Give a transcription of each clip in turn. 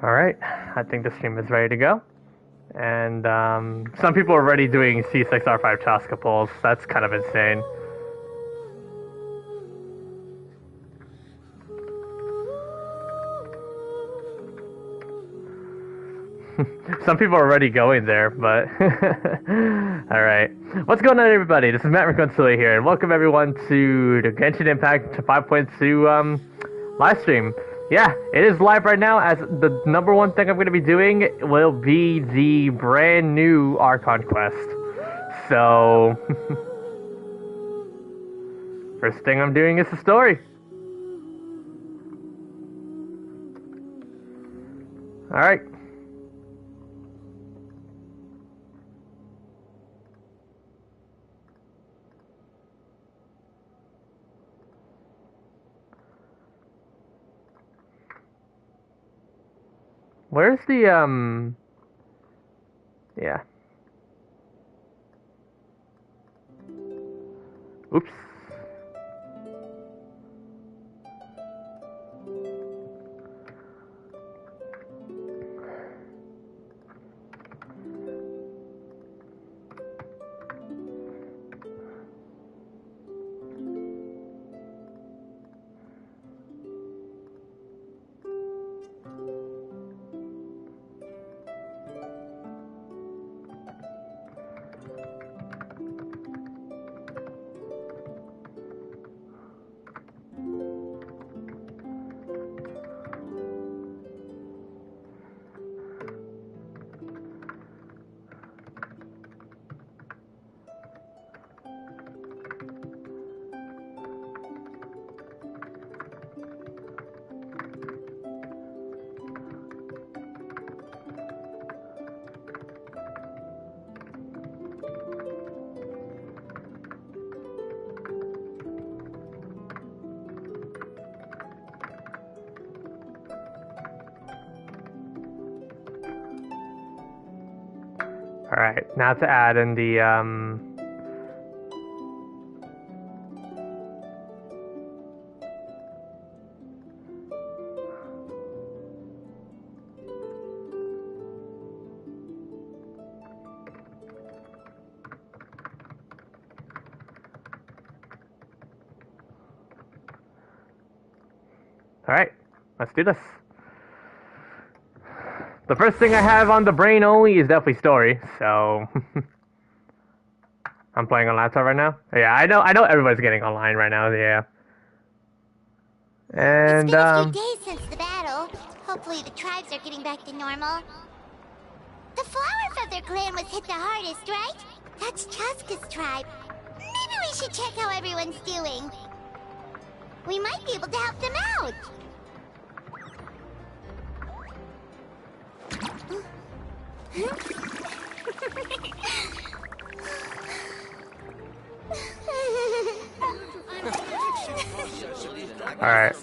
Alright, I think the stream is ready to go. And some people are already doing C6R5 Chasca pulls. That's kind of insane. Some people are already going there, but... Alright. What's going on, everybody? This is Matt Reconcilia here, and welcome everyone to the Genshin Impact 5.2 live stream. Yeah, it is live right now, as the number one thing I'm going to be doing will be the brand new Archon Quest. So... first thing I'm doing is the story. Alright. Where's the, yeah. Oops. Alright, now to add in the, Alright, let's do this. The first thing I have on the brain only is definitely story, so... I'm playing on laptop right now? Yeah, I know everybody's getting online right now, yeah. And, It's been a few days since the battle. Hopefully the tribes are getting back to normal. The Flower Feather clan was hit the hardest, right? That's Chasca's tribe. Maybe we should check how everyone's doing. We might be able to help them out. alright.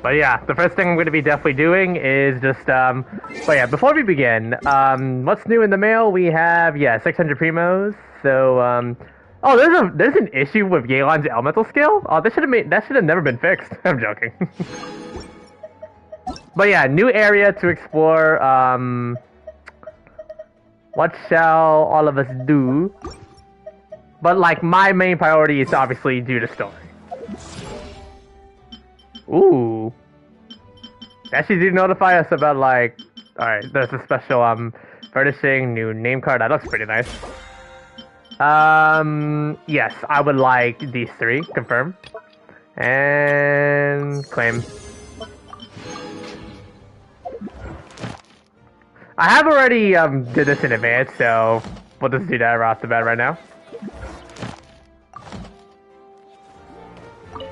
But yeah, the first thing I'm going to be definitely doing is just, but yeah, before we begin, what's new in the mail? We have, yeah, 600 primos, so, oh, there's an issue with Yeon's elemental skill? Oh, that should have never been fixed. I'm joking. But yeah, new area to explore, what shall all of us do? But like, my main priority is to obviously do the story. Ooh. Actually did notify us about, like... Alright, there's a special, furnishing, new name card. That looks pretty nice. Yes, I would like these three. Confirm. And... claim. I have already, did this in advance, so... we'll just do that right off the bat right now.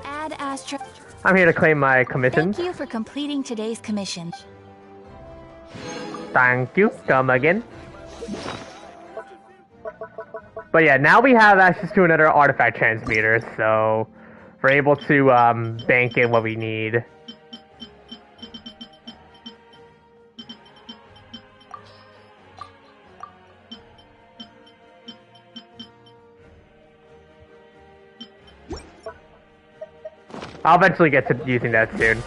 Add Astro... I'm here to claim my commission. Thank you for completing today's commission. Thank you. Come again. But yeah, now we have access to another artifact transmitter, so we're able to bank in what we need. I'll eventually get to using that soon.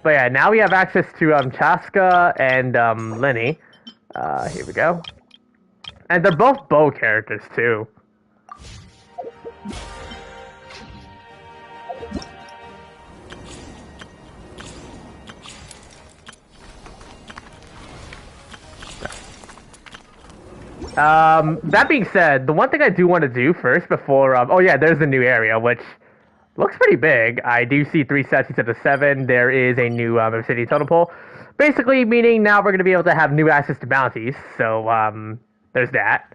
But yeah, now we have access to Chasca and Lenny. Here we go. And they're both bow characters too. That being said, the one thing I do want to do first before, oh yeah, there's a new area, which looks pretty big. I do see 3 sets instead of 7. There is a new city totem pole. Basically meaning now we're going to be able to have new access to bounties, so, there's that.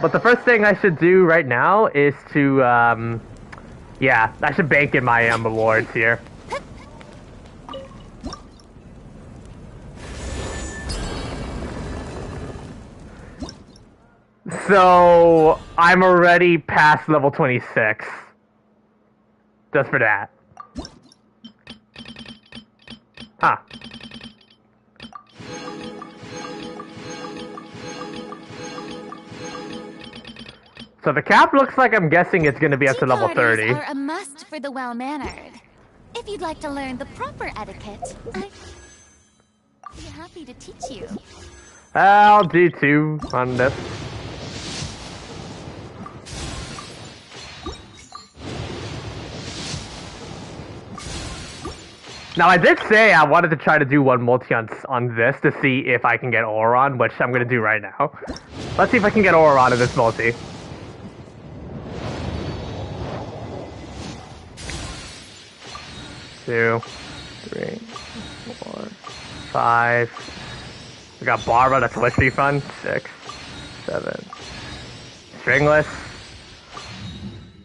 But the first thing I should do right now is to, yeah, I should bank in my, rewards here. So, I'm already past level 26. Just for that. Huh. So the cap looks like I'm guessing it's going to be up to level 30. Are a must for the well-mannered. If you'd like to learn the proper etiquette, I'd be happy to teach you. I'll do 2 on this. Now, I did say I wanted to try to do one multi on this to see if I can get Auron, which I'm going to do right now. Let's see if I can get Auron in this multi. Two, 3, 4, 5. We got Barbara, that's literally fun. 6, 7. Stringless.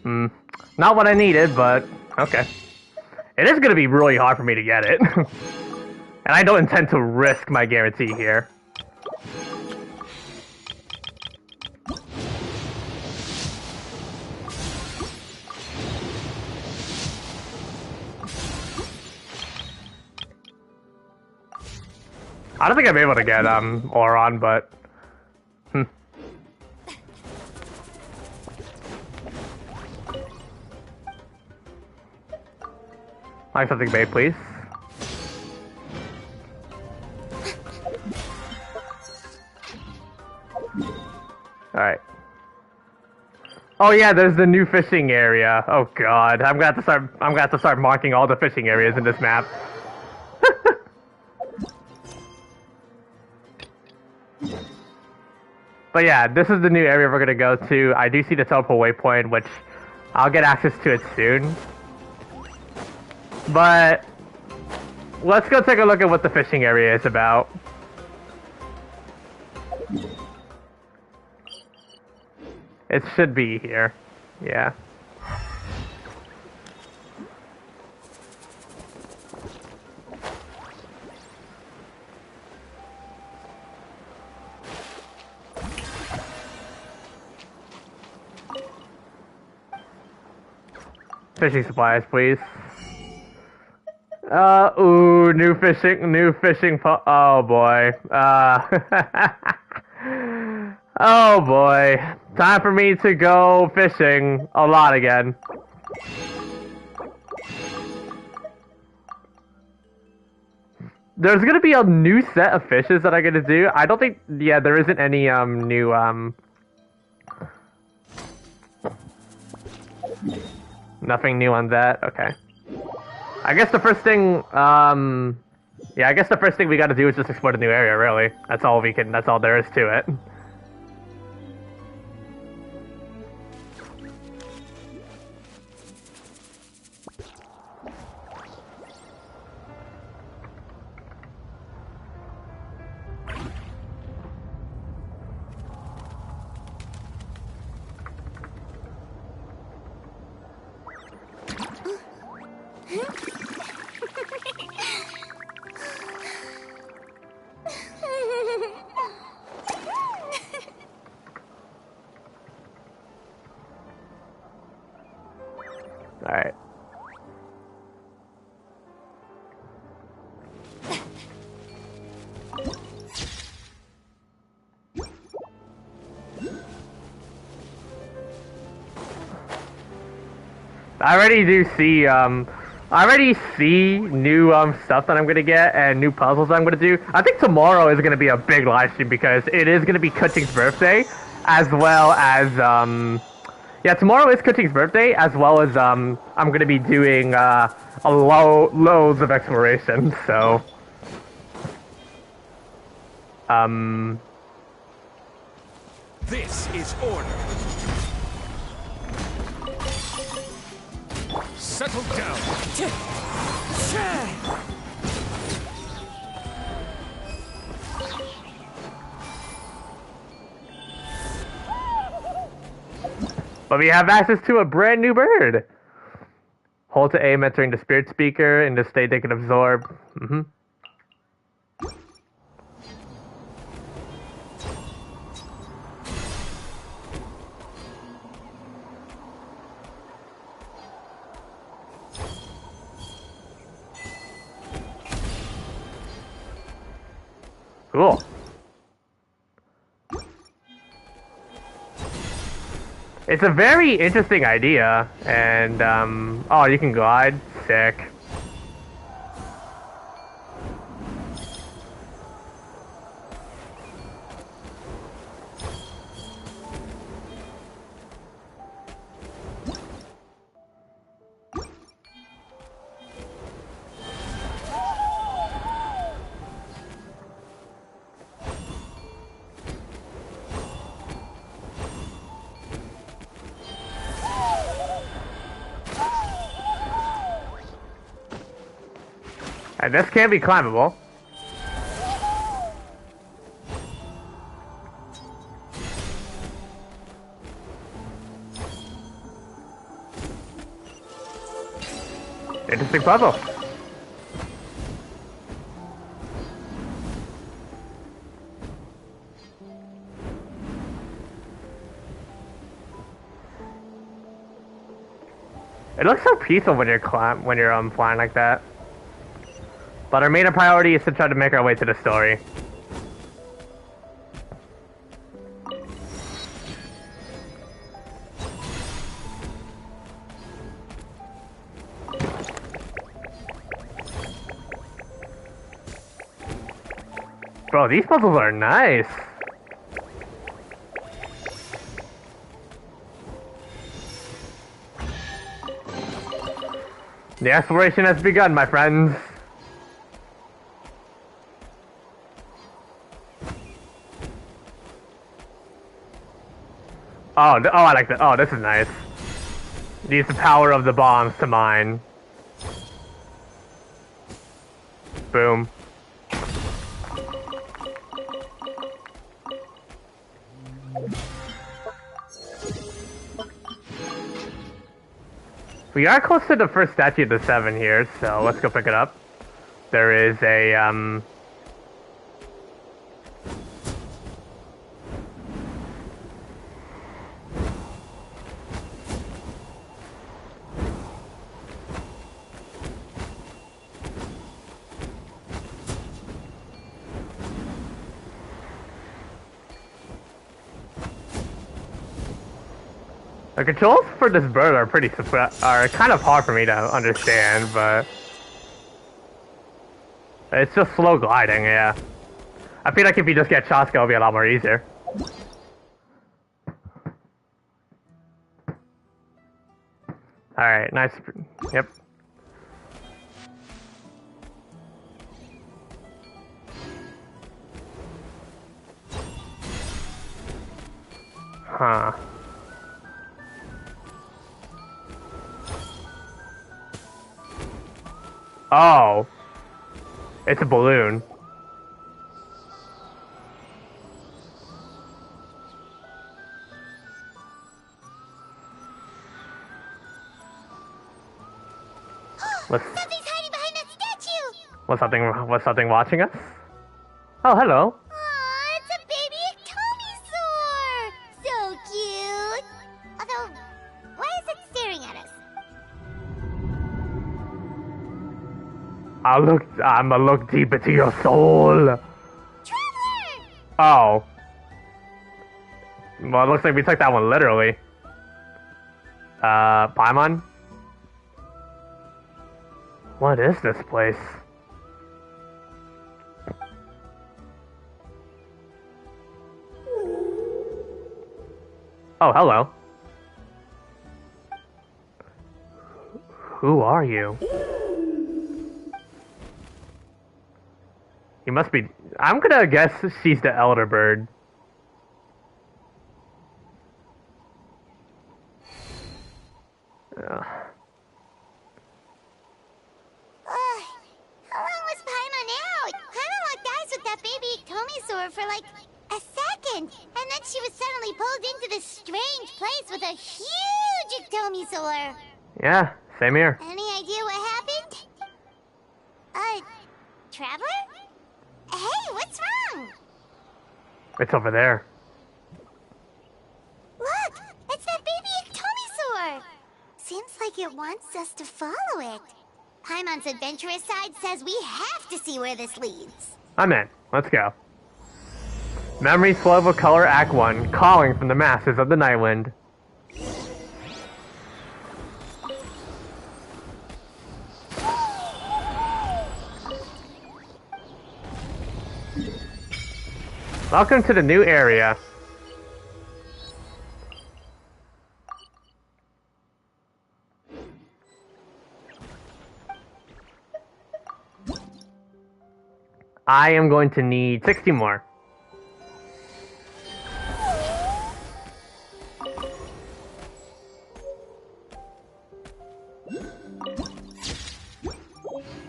Not what I needed, but okay. It is going to be really hard for me to get it. And I don't intend to risk my guarantee here. I don't think I'm able to get Auron, but like something made, please. Alright. Oh yeah, there's the new fishing area. Oh god, I'm gonna have to start marking all the fishing areas in this map. But yeah, this is the new area we're gonna go to. I do see the teleport waypoint, which I'll get access to it soon. But let's go take a look at what the fishing area is about. It should be here. Yeah. Fishing supplies, please. Ooh, new fishing oh boy. Oh boy. Time for me to go fishing a lot again. There's gonna be a new set of fishes that I'm gonna do. I don't think, yeah, there isn't any, new, nothing new on that, okay. I guess the first thing, yeah, I guess the first thing we gotta do is just explore the new area, really. That's all there is to it. Alright. I already do see, I already see new, stuff that I'm gonna get and new puzzles I'm gonna do. I think tomorrow is gonna be a big live stream because it is gonna be Kuching's birthday, as well as, yeah, tomorrow is Kuching's birthday, as well as, I'm gonna be doing, loads of exploration, so... This is order. Settle down. But we have access to a brand new bird. Hold to aim entering the spirit speaker. In this state, they can absorb. Cool. It's a very interesting idea, and, oh, you can glide? Sick. And this can be climbable. Interesting puzzle. It looks so peaceful when you're flying like that. But our main priority is to try to make our way to the story. Bro, these puzzles are nice. The exploration has begun, my friends. Oh, I like that. Oh, this is nice. Use the power of the bombs to mine. Boom. We are close to the first statue of the 7 here, so let's go pick it up. There is a, the controls for this bird are kind of hard for me to understand, but it's just slow gliding, yeah. I feel like if you just get Chasca, it'll be a lot more easier. Alright, nice. Yep. Huh. Oh. It's a balloon. Something's hiding behind that statue! Was something watching us? Oh, hello. Aw, it's a baby Tommysaur! So cute! Although, why is it staring at us? I'ma look deep into your soul. Traveler! Oh. Well, it looks like we took that one literally. Paimon? What is this place? Oh, hello. Who are you? You must be... I'm gonna guess she's the Elder Bird. How long was Paimon out? Paimon locked eyes with that baby Tomisor for like a second, and then she was suddenly pulled into this strange place with a huge Tomisor. Yeah, same here. Any idea what happened? Traveler? Hey, what's wrong? It's over there. Look, it's that baby Tomisor. Seems like it wants us to follow it. Paimon's adventurous side says we have to see where this leads. I'm in. Let's go. Memories Flow of Color Act 1. Calling from the Masters of the Nightwind. Welcome to the new area. I am going to need 60 more.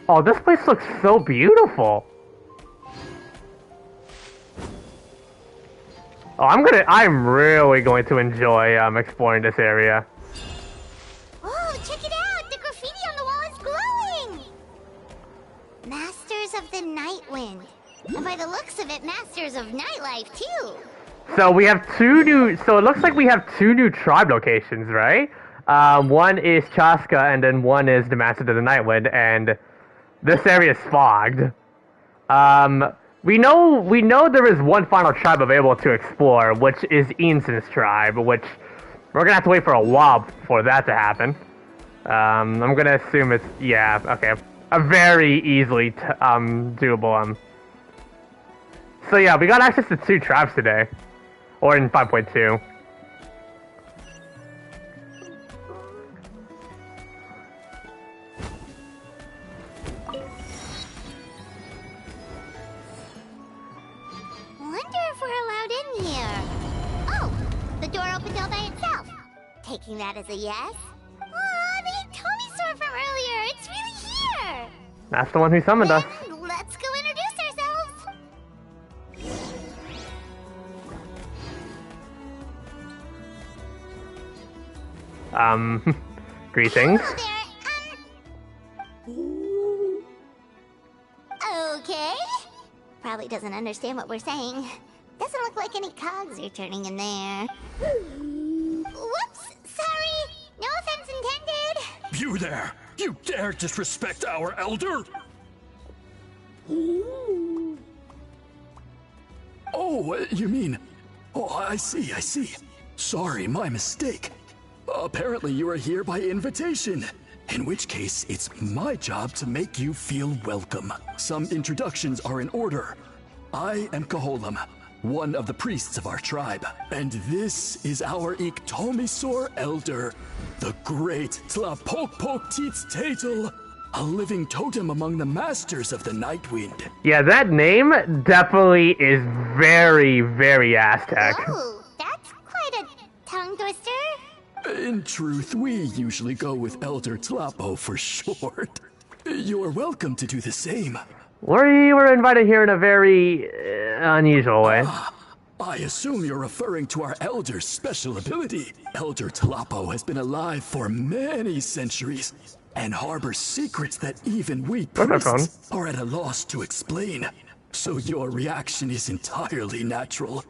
Oh, this place looks so beautiful. Oh, I'm really going to enjoy exploring this area. Oh, check it out! The graffiti on the wall is glowing! Masters of the Nightwind. And by the looks of it, Masters of Nightlife, too. So we have so it looks like we have two new tribe locations, right? One is Chasca, and then one is the Masters of the Nightwind, and this area is fogged. We know there is one final tribe available to explore, which is Eanson's tribe, which we're gonna have to wait for a while for that to happen. I'm gonna assume it's, yeah, okay, a very easily doable. So yeah, we got access to 2 tribes today, or in 5.2. Wonder if we're allowed in here. Oh, the door opened all by itself. Taking that as a yes? Aw, the Tomisor from earlier. It's really here. That's the one who summoned us. Then let's go introduce ourselves. Greetings. Hello there. Okay. Probably doesn't understand what we're saying. Doesn't look like any cogs are turning in there. Whoops! Sorry! No offense intended! You there! You dare disrespect our elder? Oh, you mean... Oh, I see. Sorry, my mistake. Apparently you are here by invitation. In which case, it's my job to make you feel welcome. Some introductions are in order. I am Koholam, one of the priests of our tribe. And this is our Iktomisor elder, the great Tlapokpokteets a living totem among the masters of the Nightwind. Yeah, that name definitely is very, very Aztec. Oh, that's quite a tongue twister. In truth, we usually go with Elder Tlapo for short. You're welcome to do the same. We were invited here in a very unusual way. I assume you're referring to our Elder's special ability. Elder Tlapo has been alive for many centuries and harbors secrets that even we priests are at a loss to explain. So your reaction is entirely natural.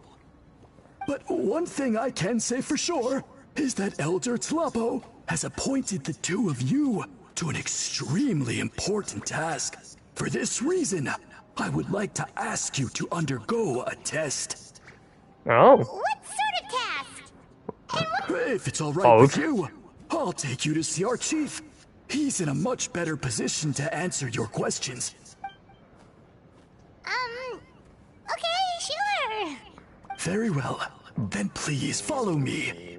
But one thing I can say for sure is that Elder Tlapo has appointed the two of you to an extremely important task. For this reason, I would like to ask you to undergo a test. Oh. What sort of task? And what... If it's all right with you, I'll take you to see our chief. He's in a much better position to answer your questions. Okay, sure. Very well. Then please follow me.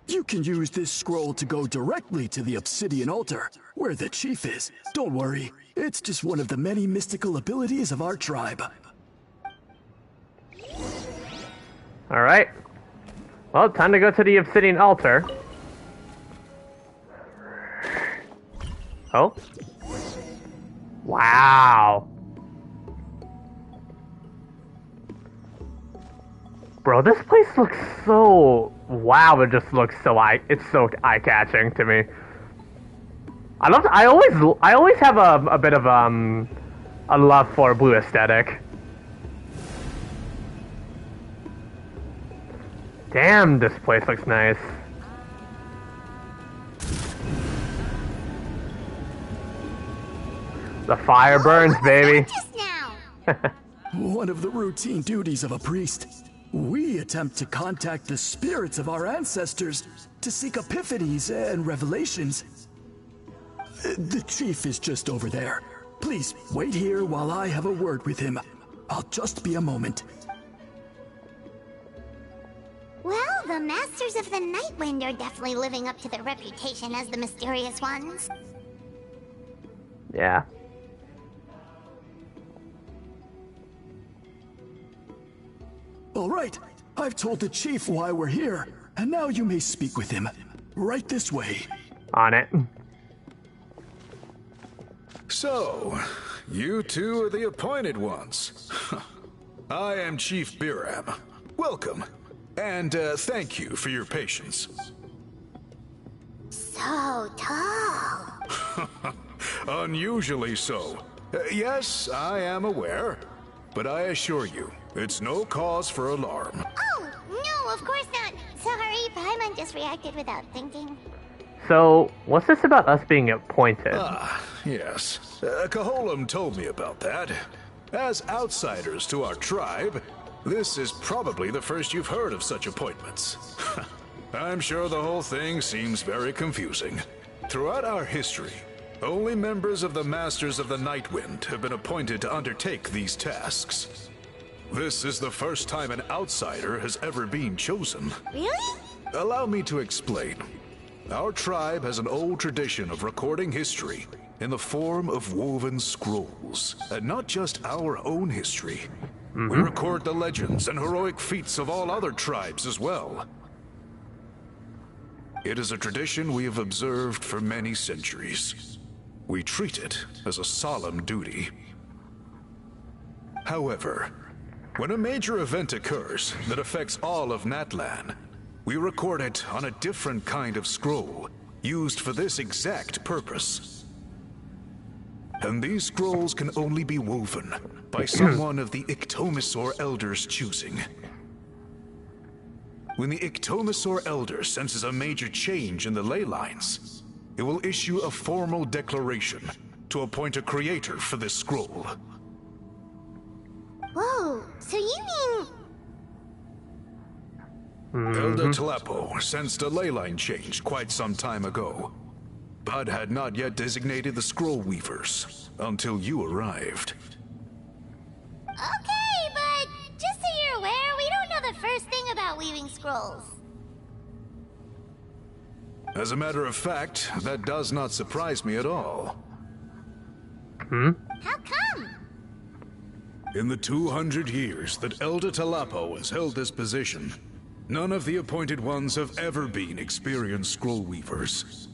You can use this scroll to go directly to the Obsidian Altar, where the chief is. Don't worry, it's just one of the many mystical abilities of our tribe. Alright. Well, time to go to the Obsidian Altar. Oh? Wow. Bro, this place looks so... Wow, it just looks so it's so eye-catching to me. I always have a bit of a love for blue aesthetic. Damn, this place looks nice. The fire burns, baby. Just now. One of the routine duties of a priest. We attempt to contact the spirits of our ancestors to seek epiphanies and revelations. The chief is just over there. Please wait here while I have a word with him. I'll just be a moment. Well, the Masters of the Nightwind are definitely living up to their reputation as the mysterious ones. Yeah. All right, I've told the chief why we're here, and now you may speak with him. Right this way. On it. So, you two are the appointed ones. I am Chief Biram. Welcome, and thank you for your patience. So tall. Unusually so. Yes, I am aware, but I assure you, it's no cause for alarm. Oh, no, of course not. Sorry, Paimon just reacted without thinking. So, what's this about us being appointed? Ah, yes. Caholam told me about that. As outsiders to our tribe, this is probably the first you've heard of such appointments. I'm sure the whole thing seems very confusing. Throughout our history, only members of the Masters of the Nightwind have been appointed to undertake these tasks. This is the first time an outsider has ever been chosen. Really? Allow me to explain. Our tribe has an old tradition of recording history in the form of woven scrolls, and not just our own history. We record the legends and heroic feats of all other tribes as well. It is a tradition we have observed for many centuries. We treat it as a solemn duty. However, when a major event occurs that affects all of Natlan, we record it on a different kind of scroll, used for this exact purpose. And these scrolls can only be woven by someone of the Ictomisaur Elder's choosing. When the Ictomisaur Elder senses a major change in the ley lines, it will issue a formal declaration to appoint a creator for this scroll. Whoa, so you mean... Elder Tlapo sensed a ley line change quite some time ago, but had not yet designated the scroll weavers until you arrived. Okay, but just so you're aware, we don't know the first thing about weaving scrolls. As a matter of fact, that does not surprise me at all. How come? In the 200 years that Elder Tlapo has held this position, none of the appointed ones have ever been experienced scroll weavers.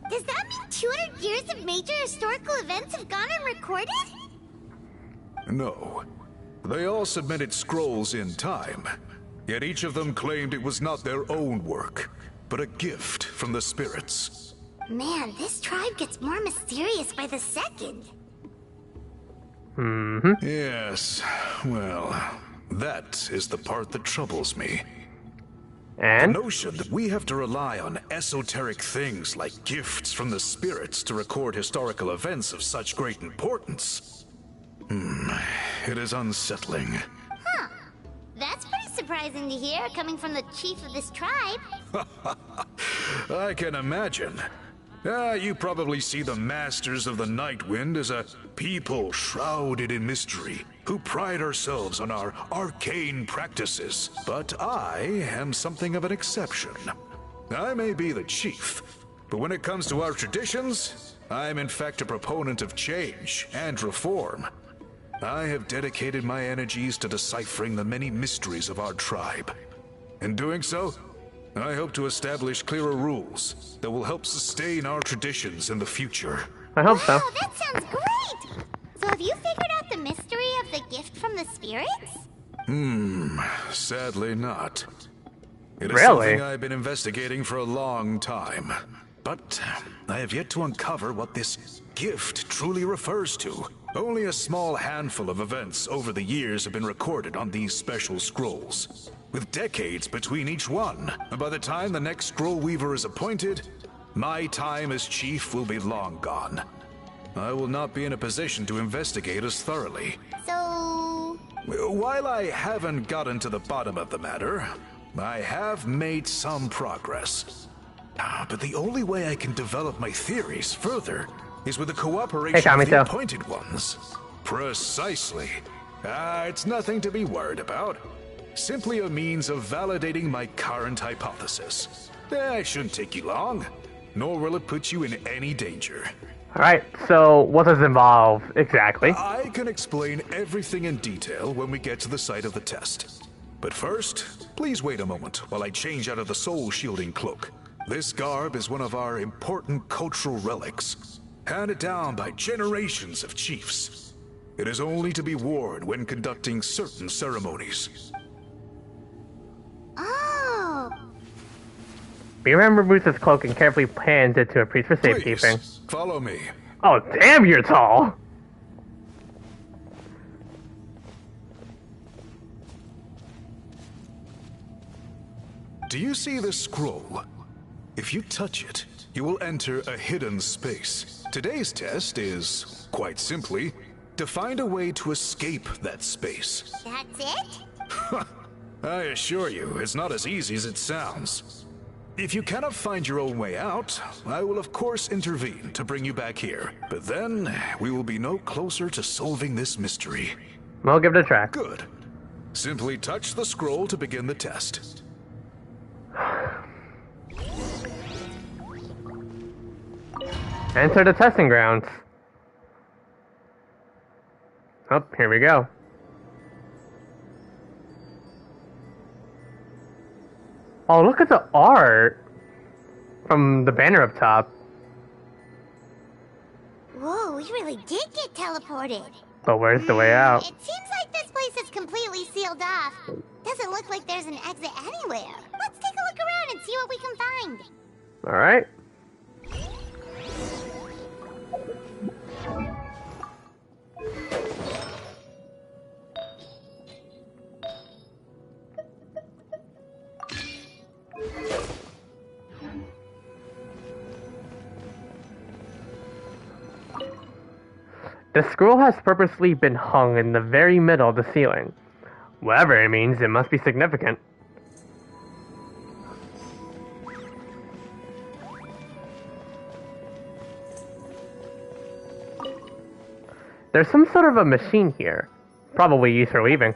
Does that mean 200 years of major historical events have gone unrecorded? No. They all submitted scrolls in time, yet each of them claimed it was not their own work, but a gift from the spirits. Man, this tribe gets more mysterious by the second. Yes, well, that is the part that troubles me. And? The notion that we have to rely on esoteric things like gifts from the spirits to record historical events of such great importance. It is unsettling. Huh. That's pretty surprising to hear, coming from the chief of this tribe. I can imagine. You probably see the Masters of the Night Wind as a people shrouded in mystery, who pride ourselves on our arcane practices. But I am something of an exception. I may be the chief, but when it comes to our traditions, I am in fact a proponent of change and reform. I have dedicated my energies to deciphering the many mysteries of our tribe. In doing so, I hope to establish clearer rules that will help sustain our traditions in the future. I hope so. Wow, that sounds great! So have you figured out the mystery of the gift from the spirits? Sadly not. It is Really? something I've been investigating for a long time. But I have yet to uncover what this gift truly refers to. Only a small handful of events over the years have been recorded on these special scrolls, with decades between each one. And by the time the next scroll weaver is appointed, my time as chief will be long gone. I will not be in a position to investigate as thoroughly. So... While I haven't gotten to the bottom of the matter, I have made some progress. But the only way I can develop my theories further is with the cooperation of the appointed ones. Precisely. It's nothing to be worried about. Simply a means of validating my current hypothesis. It shouldn't take you long, nor will it put you in any danger. Alright, so what does it involve exactly? I can explain everything in detail when we get to the site of the test. But first, please wait a moment while I change out of the soul-shielding cloak. This garb is one of our important cultural relics, handed down by generations of chiefs. It is only to be worn when conducting certain ceremonies. Oh! Beerman removes his cloak and carefully hands it to a priest for safekeeping. Please, follow me. Oh, damn, you're tall! Do you see this scroll? If you touch it, you will enter a hidden space. Today's test is, quite simply, to find a way to escape that space. That's it? I assure you, it's not as easy as it sounds. If you cannot find your own way out, I will of course intervene to bring you back here. But then, we will be no closer to solving this mystery. We'll give it a try. Good. Simply touch the scroll to begin the test. Enter the testing grounds. Oh, here we go. Oh, look at the art from the banner up top. Whoa, we really did get teleported. But where's the way out? It seems like this place is completely sealed off. Doesn't look like there's an exit anywhere. Let's take a look around and see what we can find. Alright. The scroll has purposely been hung in the very middle of the ceiling. Whatever it means, it must be significant. There's some sort of a machine here. Probably used for weaving.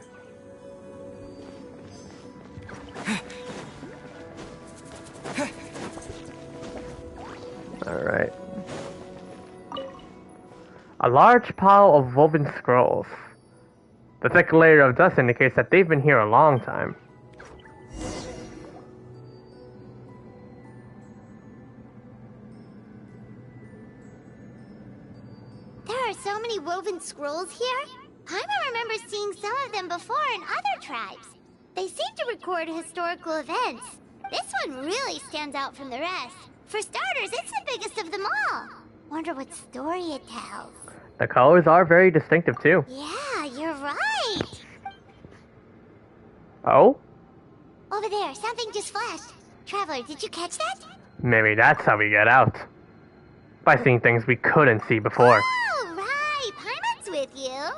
Alright. A large pile of woven scrolls. The thick layer of dust indicates that they've been here a long time. There are so many woven scrolls here. I remember seeing some of them before in other tribes. They seem to record historical events. This one really stands out from the rest. For starters, it's the biggest of them all. Wonder what story it tells. The colors are very distinctive too. Yeah, you're right. Oh? Over there, something just flashed. Traveler, did you catch that? Maybe that's how we get out. By seeing things we couldn't see before. Oh, right. Paimon's with you.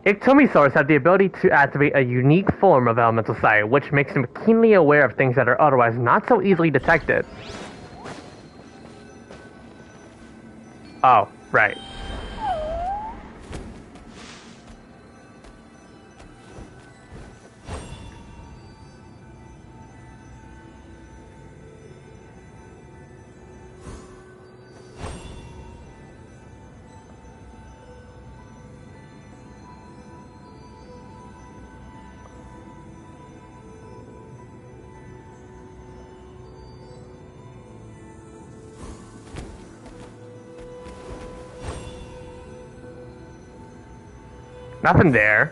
Ictomisaurs have the ability to activate a unique form of elemental sight, which makes them keenly aware of things that are otherwise not so easily detected. Oh, right. Nothing there.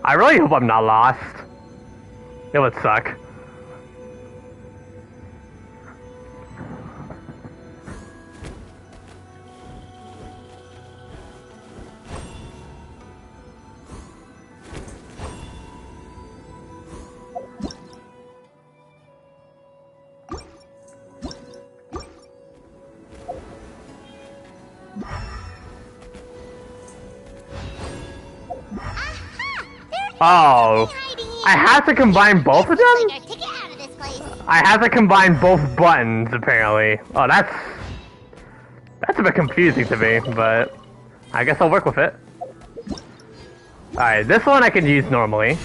I really hope I'm not lost. It would suck. Oh, I have to combine both of them? I have to combine both buttons, apparently. Oh, that's a bit confusing to me, but I guess I'll work with it. Alright, this one I can use normally.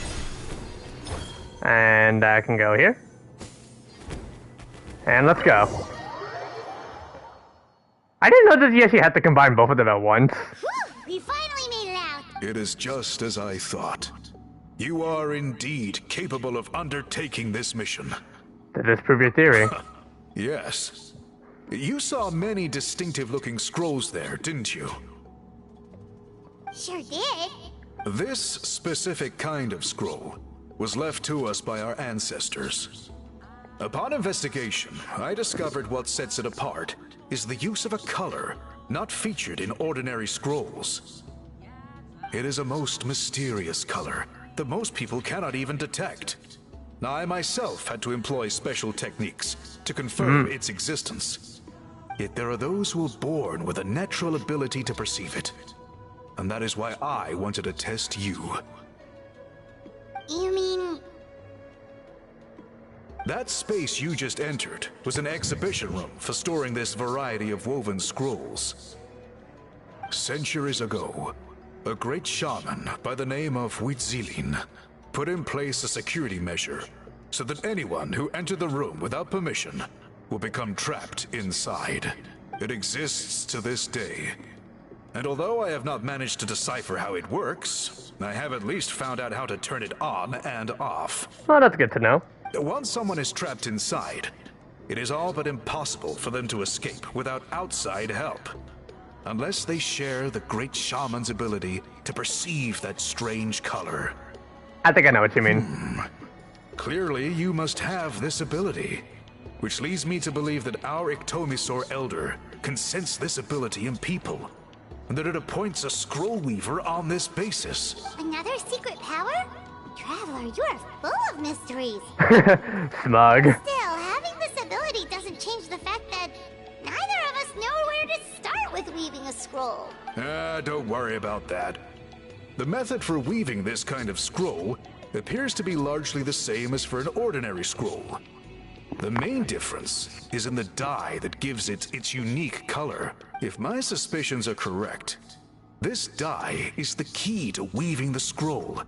And I can go here. And let's go. I didn't know that you actually had to combine both of them at once. We finally made it out. It is just as I thought. You are indeed capable of undertaking this mission. Did this prove your theory? Yes. You saw many distinctive-looking scrolls there, didn't you? Sure did. This specific kind of scroll was left to us by our ancestors. Upon investigation, I discovered what sets it apart is the use of a color not featured in ordinary scrolls. It is a most mysterious color that most people cannot even detect. Now, I myself had to employ special techniques to confirm its existence. Yet there are those who are born with a natural ability to perceive it. And that is why I wanted to test you. You mean... That space you just entered was an exhibition room for storing this variety of woven scrolls. Centuries ago, a great shaman by the name of Huitzilin put in place a security measure so that anyone who entered the room without permission will become trapped inside. It exists to this day. And although I have not managed to decipher how it works, I have at least found out how to turn it on and off. Well, that's good to know. Once someone is trapped inside, it is all but impossible for them to escape without outside help. Unless they share the great shaman's ability to perceive that strange color. I think I know what you mean. Clearly, you must have this ability, which leads me to believe that our Ictomisaur Elder can sense this ability in people, and that it appoints a scroll weaver on this basis. Another secret power? Traveler, you are full of mysteries. Smug. Still, having this ability doesn't change the fact that neither of us know where to start with weaving a scroll. Don't worry about that. The method for weaving this kind of scroll appears to be largely the same as for an ordinary scroll. The main difference is in the dye that gives it its unique color. If my suspicions are correct, this dye is the key to weaving the scroll.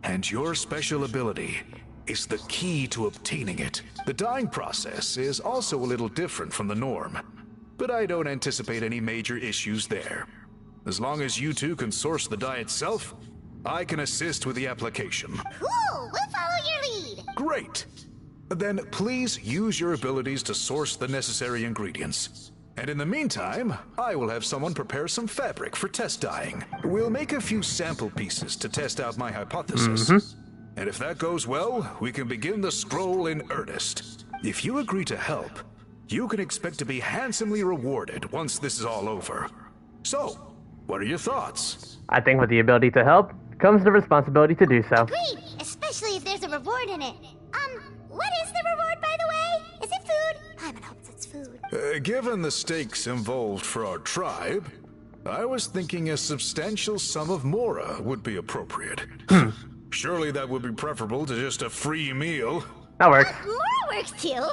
And your special ability is the key to obtaining it. The dyeing process is also a little different from the norm, but I don't anticipate any major issues there. As long as you two can source the dye itself, I can assist with the application. Cool! We'll follow your lead! Great! Then please use your abilities to source the necessary ingredients. And in the meantime, I will have someone prepare some fabric for test dyeing. We'll make a few sample pieces to test out my hypothesis. And if that goes well, we can begin the scroll in earnest. If you agree to help, you can expect to be handsomely rewarded once this is all over. So, what are your thoughts? I think with the ability to help comes the responsibility to do so. Agreed! Especially if there's a reward in it. What is the reward, by the way? Is it food? I'm in hopes it's food. Given the stakes involved for our tribe, I was thinking a substantial sum of mora would be appropriate. Surely that would be preferable to just a free meal. That works. Mora works too.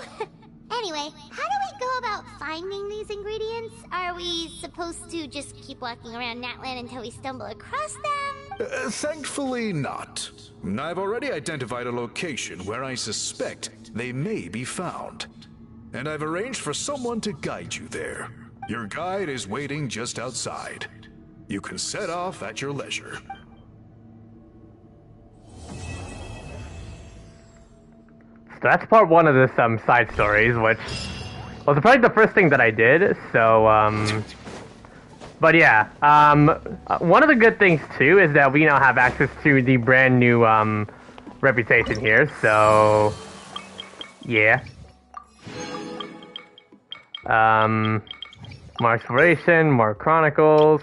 Anyway, how do we go about finding these ingredients? Are we supposed to just keep walking around Natlan until we stumble across them? Thankfully not. I've already identified a location where I suspect they may be found. And I've arranged for someone to guide you there. Your guide is waiting just outside. You can set off at your leisure. So that's part one of this side stories, which was probably the first thing that I did. So but yeah, one of the good things too is that we now have access to the brand new reputation here. So yeah, more exploration, more chronicles.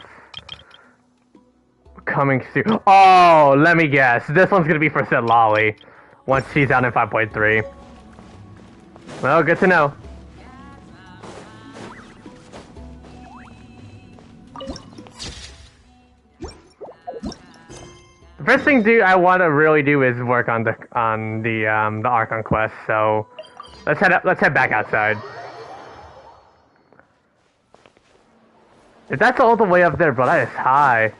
Coming soon. Oh, let me guess. This one's gonna be for Sid Lolly once she's out in 5.3. Well, good to know. The first thing I want to really do is work on the Archon Quest. So let's head back outside. If that's all the way up there, bro, that is high.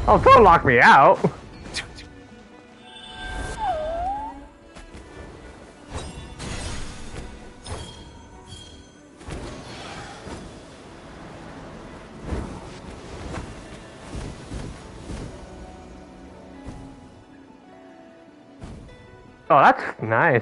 Oh, don't lock me out! Oh, that's nice.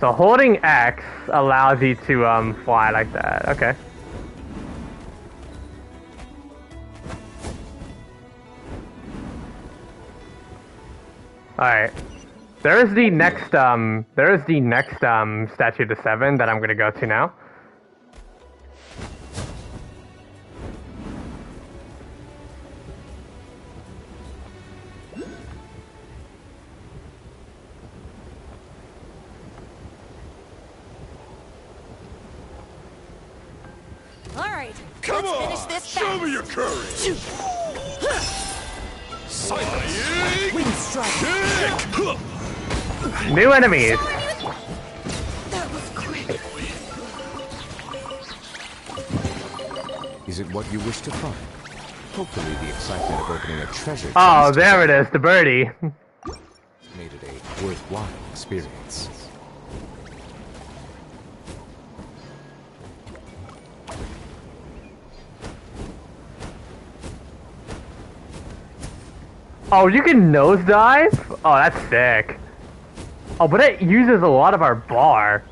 So holding X allows you to fly like that. Okay. All right. There is the next statue to 7 that I'm gonna go to now. Show me your courage! Wind strike! New enemies! That was quick. Is it what you wish to find? Hopefully the excitement of opening a treasure chest Oh, there it is, the birdie. made it a worthwhile experience. Oh, you can nosedive? Oh, that's sick. Oh, but it uses a lot of our bar.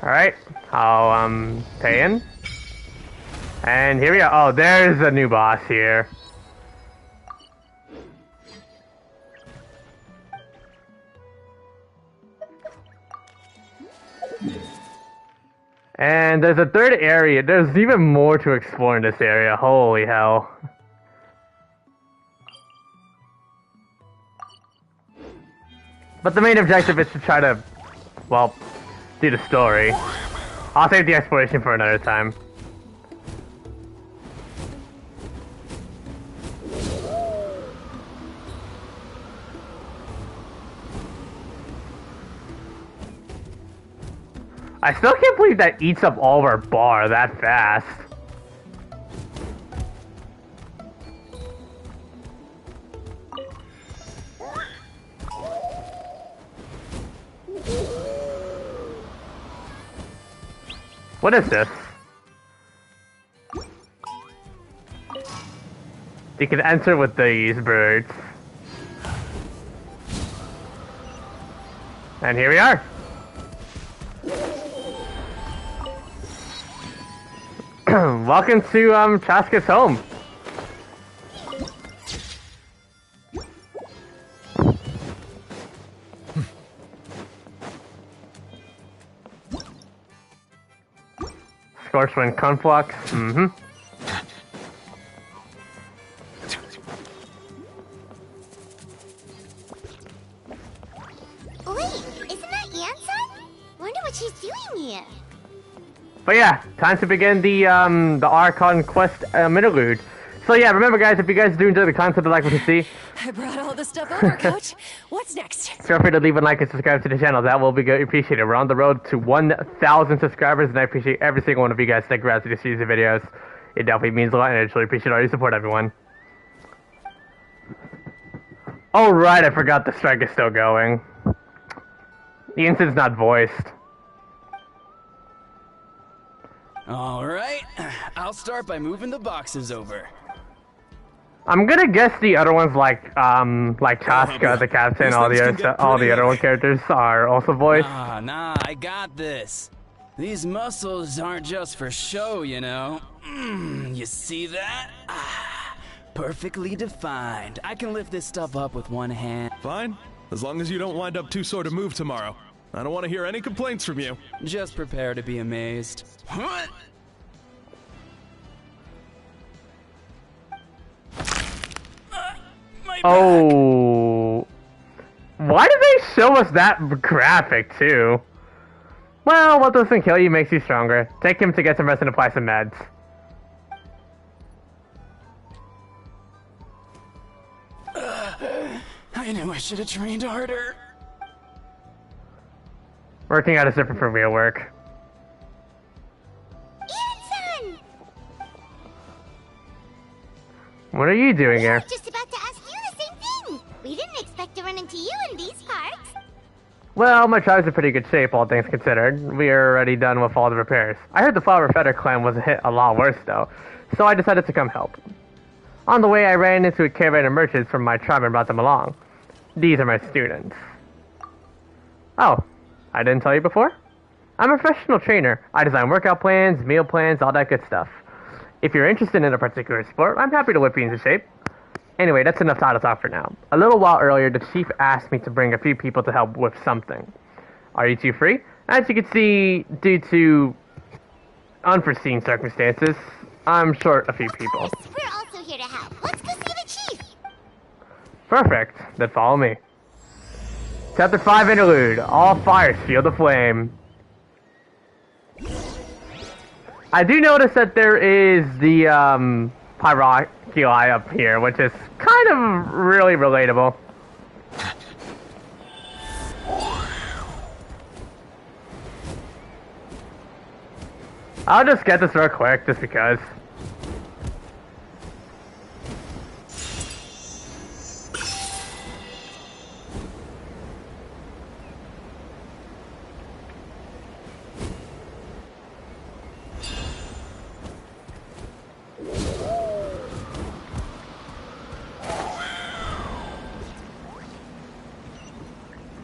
Alright, I'll pay in. And here we go. Oh, there's a new boss here. And there's a third area. There's even more to explore in this area. Holy hell. But the main objective is to try to, well, do the story. I'll save the exploration for another time. I still can't believe that eats up all of our bar that fast. What is this? You can enter with these birds. And here we are. Welcome to Chasca's home. Scorchwind Conflux. Mm-hmm. Wait, isn't that Yansan? Wonder what she's doing here. But yeah, time to begin the Archon Quest Interlude. So yeah, remember guys, if you guys do enjoy the content and like what you see, I brought all the stuff over, Coach. What's next? feel free to leave a like and subscribe to the channel. That will be greatly appreciated. We're on the road to 1,000 subscribers, and I appreciate every single one of you guys sticking around to the series of videos. It definitely means a lot, and I truly appreciate all your support, everyone. Oh right, I forgot the strike is still going. The incident's not voiced. All right, I'll start by moving the boxes over. I'm gonna guess the other ones like Chasca, the captain, all the other characters are also voiced. Nah, I got this. These muscles aren't just for show, you know. You see that? Perfectly defined. I can lift this stuff up with one hand. Fine, as long as you don't wind up too sore to move tomorrow. I don't want to hear any complaints from you. Just prepare to be amazed. Oh, why did they show us that graphic too? Well, what doesn't kill you makes you stronger. Take him to get some rest and apply some meds. I knew I should have trained harder. Working out is different from real work. Yansan! What are you doing I here? was just about to ask you the same thing. We didn't expect to run into you in these parts. Well, my tribe's in pretty good shape, all things considered. We are already done with all the repairs. I heard the Flower Feather clan was hit a lot worse, though, so I decided to come help. On the way, I ran into a caravan of merchants from my tribe and brought them along. These are my students. Oh, I didn't tell you before? I'm a professional trainer. I design workout plans, meal plans, all that good stuff. If you're interested in a particular sport, I'm happy to whip you into shape. Anyway, that's enough title talk for now. A little while earlier, the chief asked me to bring a few people to help with something. Are you two free? As you can see, due to unforeseen circumstances, I'm short a few people. Of course, we're also here to help. Let's go see the chief. Perfect. Then follow me. Chapter 5 Interlude. All fires feel the flame. I do notice that there is the Pyroculi up here, which is kind of really relatable. I'll just get this real quick, just because.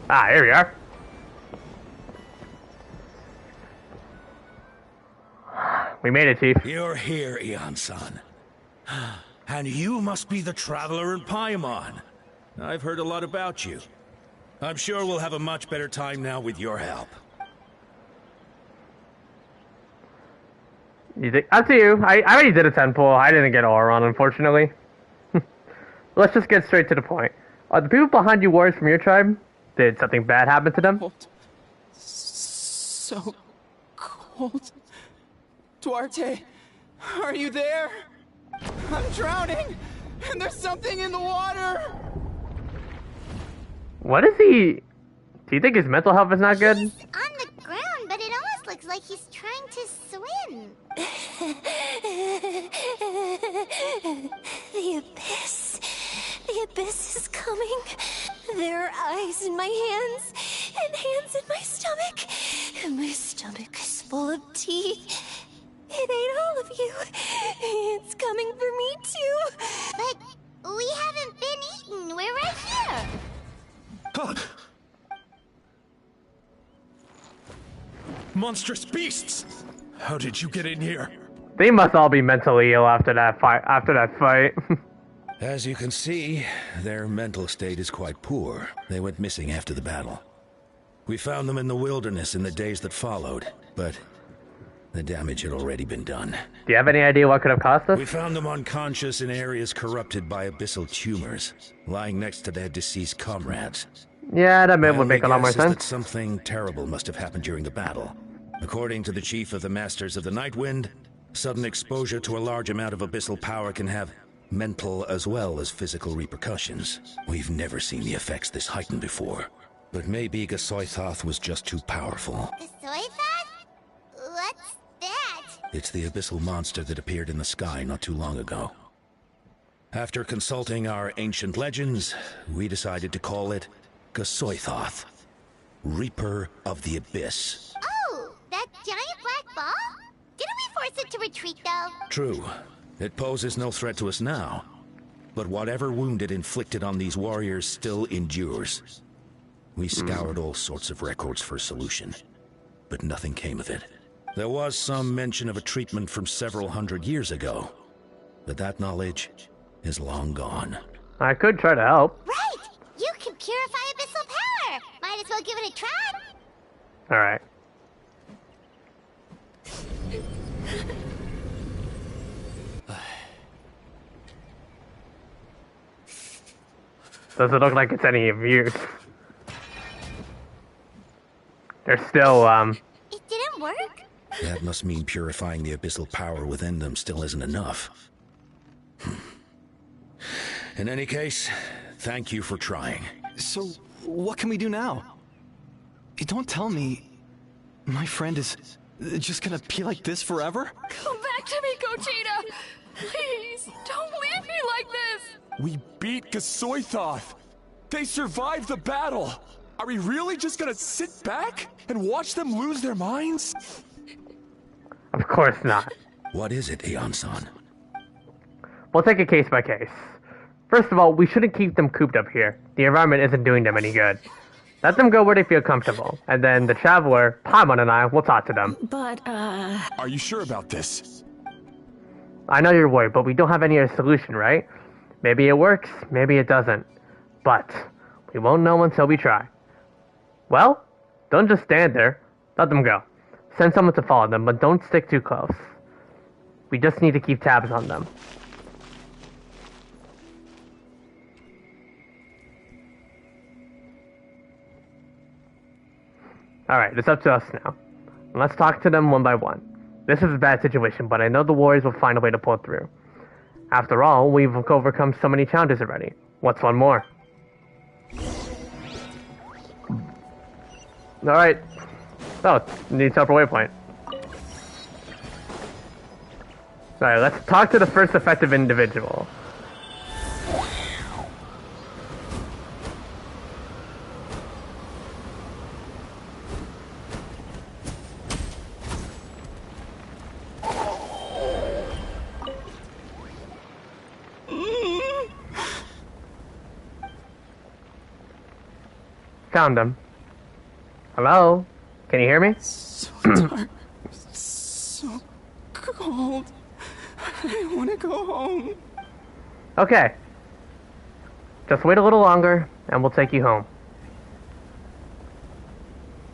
Ah, here we are. We made it, Chief. You're here, Yansan. And you must be the traveler in Paimon. I've heard a lot about you. I'm sure we'll have a much better time now with your help. You think? Up to you. I already did a 10 pull. I didn't get Auron, unfortunately. Let's just get straight to the point. Are the people behind you warriors from your tribe? Did something bad happen to them? So cold. Duarte, are you there? I'm drowning, and there's something in the water. What is he? Do you think his mental health is not good? He's on the ground, but it almost looks like he's trying to swim. The abyss. The abyss is coming. There are eyes in my hands, and hands in my stomach. And my stomach is full of teeth. It's coming for me too. But we haven't been eaten. We're right here. Monstrous beasts! How did you get in here? They must all be mentally ill after that fight. As you can see, their mental state is quite poor. They went missing after the battle. We found them in the wilderness in the days that followed, but the damage had already been done. Do you have any idea what could have caused us? We found them unconscious in areas corrupted by abyssal tumors, lying next to their deceased comrades. Yeah, that would make a lot more sense. That something terrible must have happened during the battle. According to the chief of the Masters of the Nightwind, sudden exposure to a large amount of abyssal power can have mental as well as physical repercussions. We've never seen the effects this heightened before. But maybe Gasoithoth was just too powerful. Gasoithoth? What's that? It's the abyssal monster that appeared in the sky not too long ago. After consulting our ancient legends, we decided to call it Gasoithoth, Reaper of the Abyss. Oh, that giant black ball? Didn't we force it to retreat, though? True. It poses no threat to us now. But whatever wound it inflicted on these warriors still endures. We scoured all sorts of records for a solution, but nothing came of it. There was some mention of a treatment from several hundred years ago, but that knowledge is long gone. I could try to help. Right! You can purify abyssal power! Might as well give it a try. Alright. Doesn't look like it's any of use. They're still, It didn't work? That must mean purifying the abyssal power within them still isn't enough. In any case, thank you for trying. So, what can we do now? Don't tell me my friend is just gonna be like this forever? Come back to me, Gogeta! Please, don't leave me like this! We beat Gasoithoth! They survived the battle! Are we really just gonna sit back and watch them lose their minds? of course not. What is it, Aeon-san? We'll take it case by case. First of all, we shouldn't keep them cooped up here. The environment isn't doing them any good. Let them go where they feel comfortable, and then the Traveler, Paimon, and I will talk to them. But, Are you sure about this? I know you're worried, but we don't have any other solution, right? Maybe it works, maybe it doesn't. But we won't know until we try. Well, don't just stand there. Let them go. Send someone to follow them, but don't stick too close. We just need to keep tabs on them. Alright, it's up to us now. Let's talk to them one by one. This is a bad situation, but I know the warriors will find a way to pull through. After all, we've overcome so many challenges already. What's one more? Alright. Oh, need separate waypoint. Alright, let's talk to the first effective individual. Found him. Hello? Can you hear me? So dark. So cold. I want to go home. Okay. Just wait a little longer, and we'll take you home.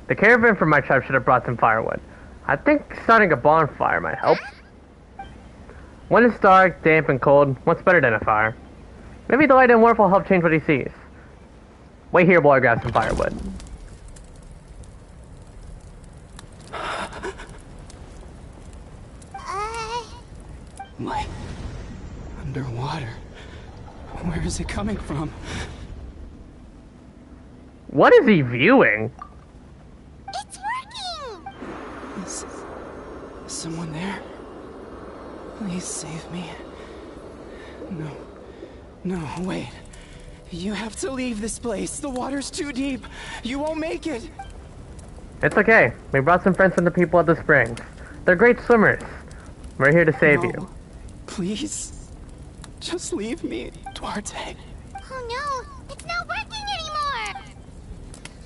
The caravan from my tribe should have brought some firewood. I think starting a bonfire might help. When it's dark, damp, and cold, what's better than a fire? Maybe the light and warmth will help change what he sees. Wait here while I grab some firewood. Light. Underwater. Where is it coming from? What is he viewing? It's working! Is someone there? Please save me. No. No, wait. You have to leave this place. The water's too deep. You won't make it. It's okay. We brought some friends from the people at the springs. They're great swimmers. We're here to save No. you. Please. Just leave me, Duarte. Oh no, it's not working anymore!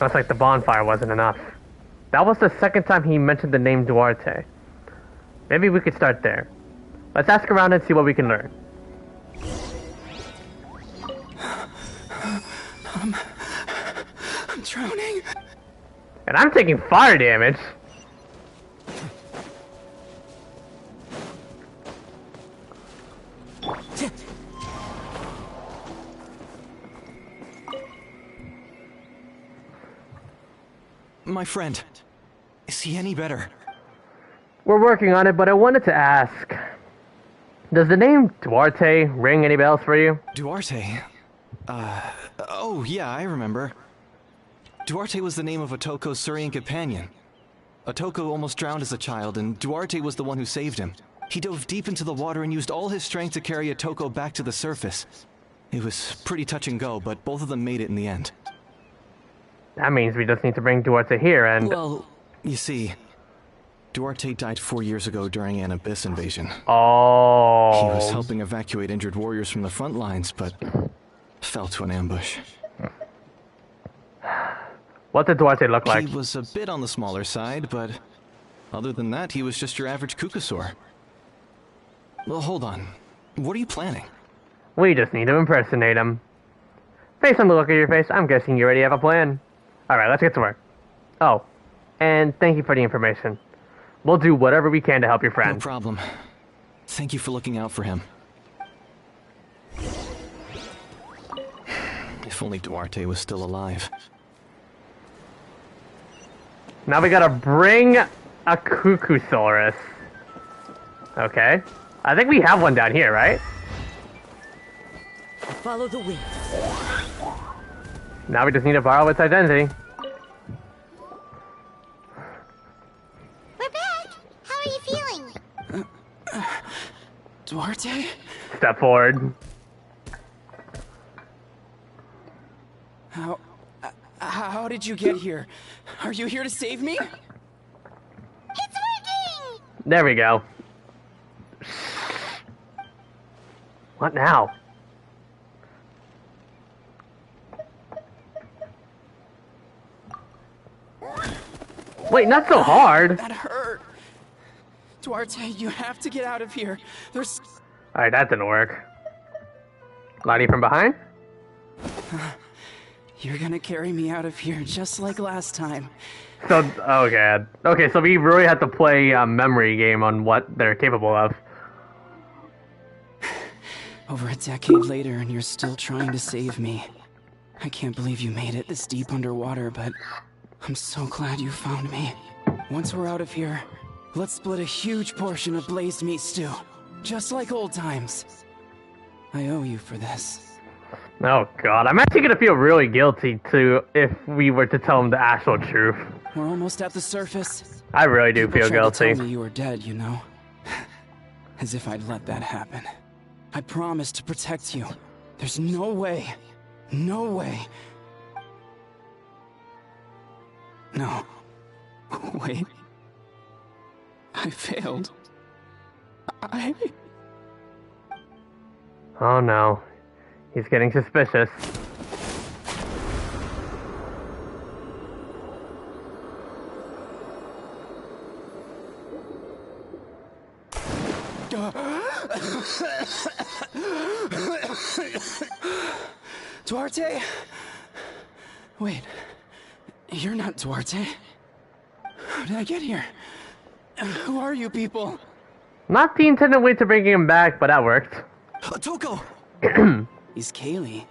Looks like the bonfire wasn't enough. That was the second time he mentioned the name Duarte. Maybe we could start there. Let's ask around and see what we can learn. I'm drowning. And I'm taking fire damage. My friend, is he any better? We're working on it, but I wanted to ask, does the name Duarte ring any bells for you? Duarte? Oh yeah, I remember. Duarte was the name of Otoko's Surian companion. Otoko almost drowned as a child, and Duarte was the one who saved him. He dove deep into the water and used all his strength to carry Otoko back to the surface. It was pretty touch and go, but both of them made it in the end. That means we just need to bring Duarte here and... Well, you see, Duarte died 4 years ago during an Abyss invasion. Oh. He was helping evacuate injured warriors from the front lines, but fell to an ambush. What did Duarte look like? He was a bit on the smaller side, but other than that, he was just your average Kukasaur. Well, hold on. What are you planning? We just need to impersonate him. Based on the look of your face, I'm guessing you already have a plan. Alright, let's get to work. Oh, and thank you for the information. We'll do whatever we can to help your friend. No problem. Thank you for looking out for him. If only Duarte was still alive. Now we gotta bring a Kukusaurus. Okay. I think we have one down here, right? Follow the wind. Now we just need to borrow its identity. We're back! How are you feeling? Duarte? Step forward. How did you get here? Are you here to save me? It's working! There we go. What now? Wait, not so hard. That hurt. Duarte, you have to get out of here. There's... Alright, that didn't work. Lottie from behind? You're gonna carry me out of here just like last time. So, oh god. Okay, so we really have to play a memory game on what they're capable of. Over a decade later and you're still trying to save me. I can't believe you made it this deep underwater, but I'm so glad you found me. Once we're out of here, let's split a huge portion of blazed meat stew. Just like old times. I owe you for this. Oh god, I'm actually gonna feel really guilty too if we were to tell him the actual truth. We're almost at the surface. I really do People feel tried to guilty. tell me you were dead, you know? As if I'd let that happen. I promised to protect you. There's no way. No way. No. Wait. I failed. Oh no. He's getting suspicious. Duarte? Wait. You're not Duarte. How did I get here? Who are you people? Not the intended way to bring him back, but that worked. Otoko! He's Kaylee.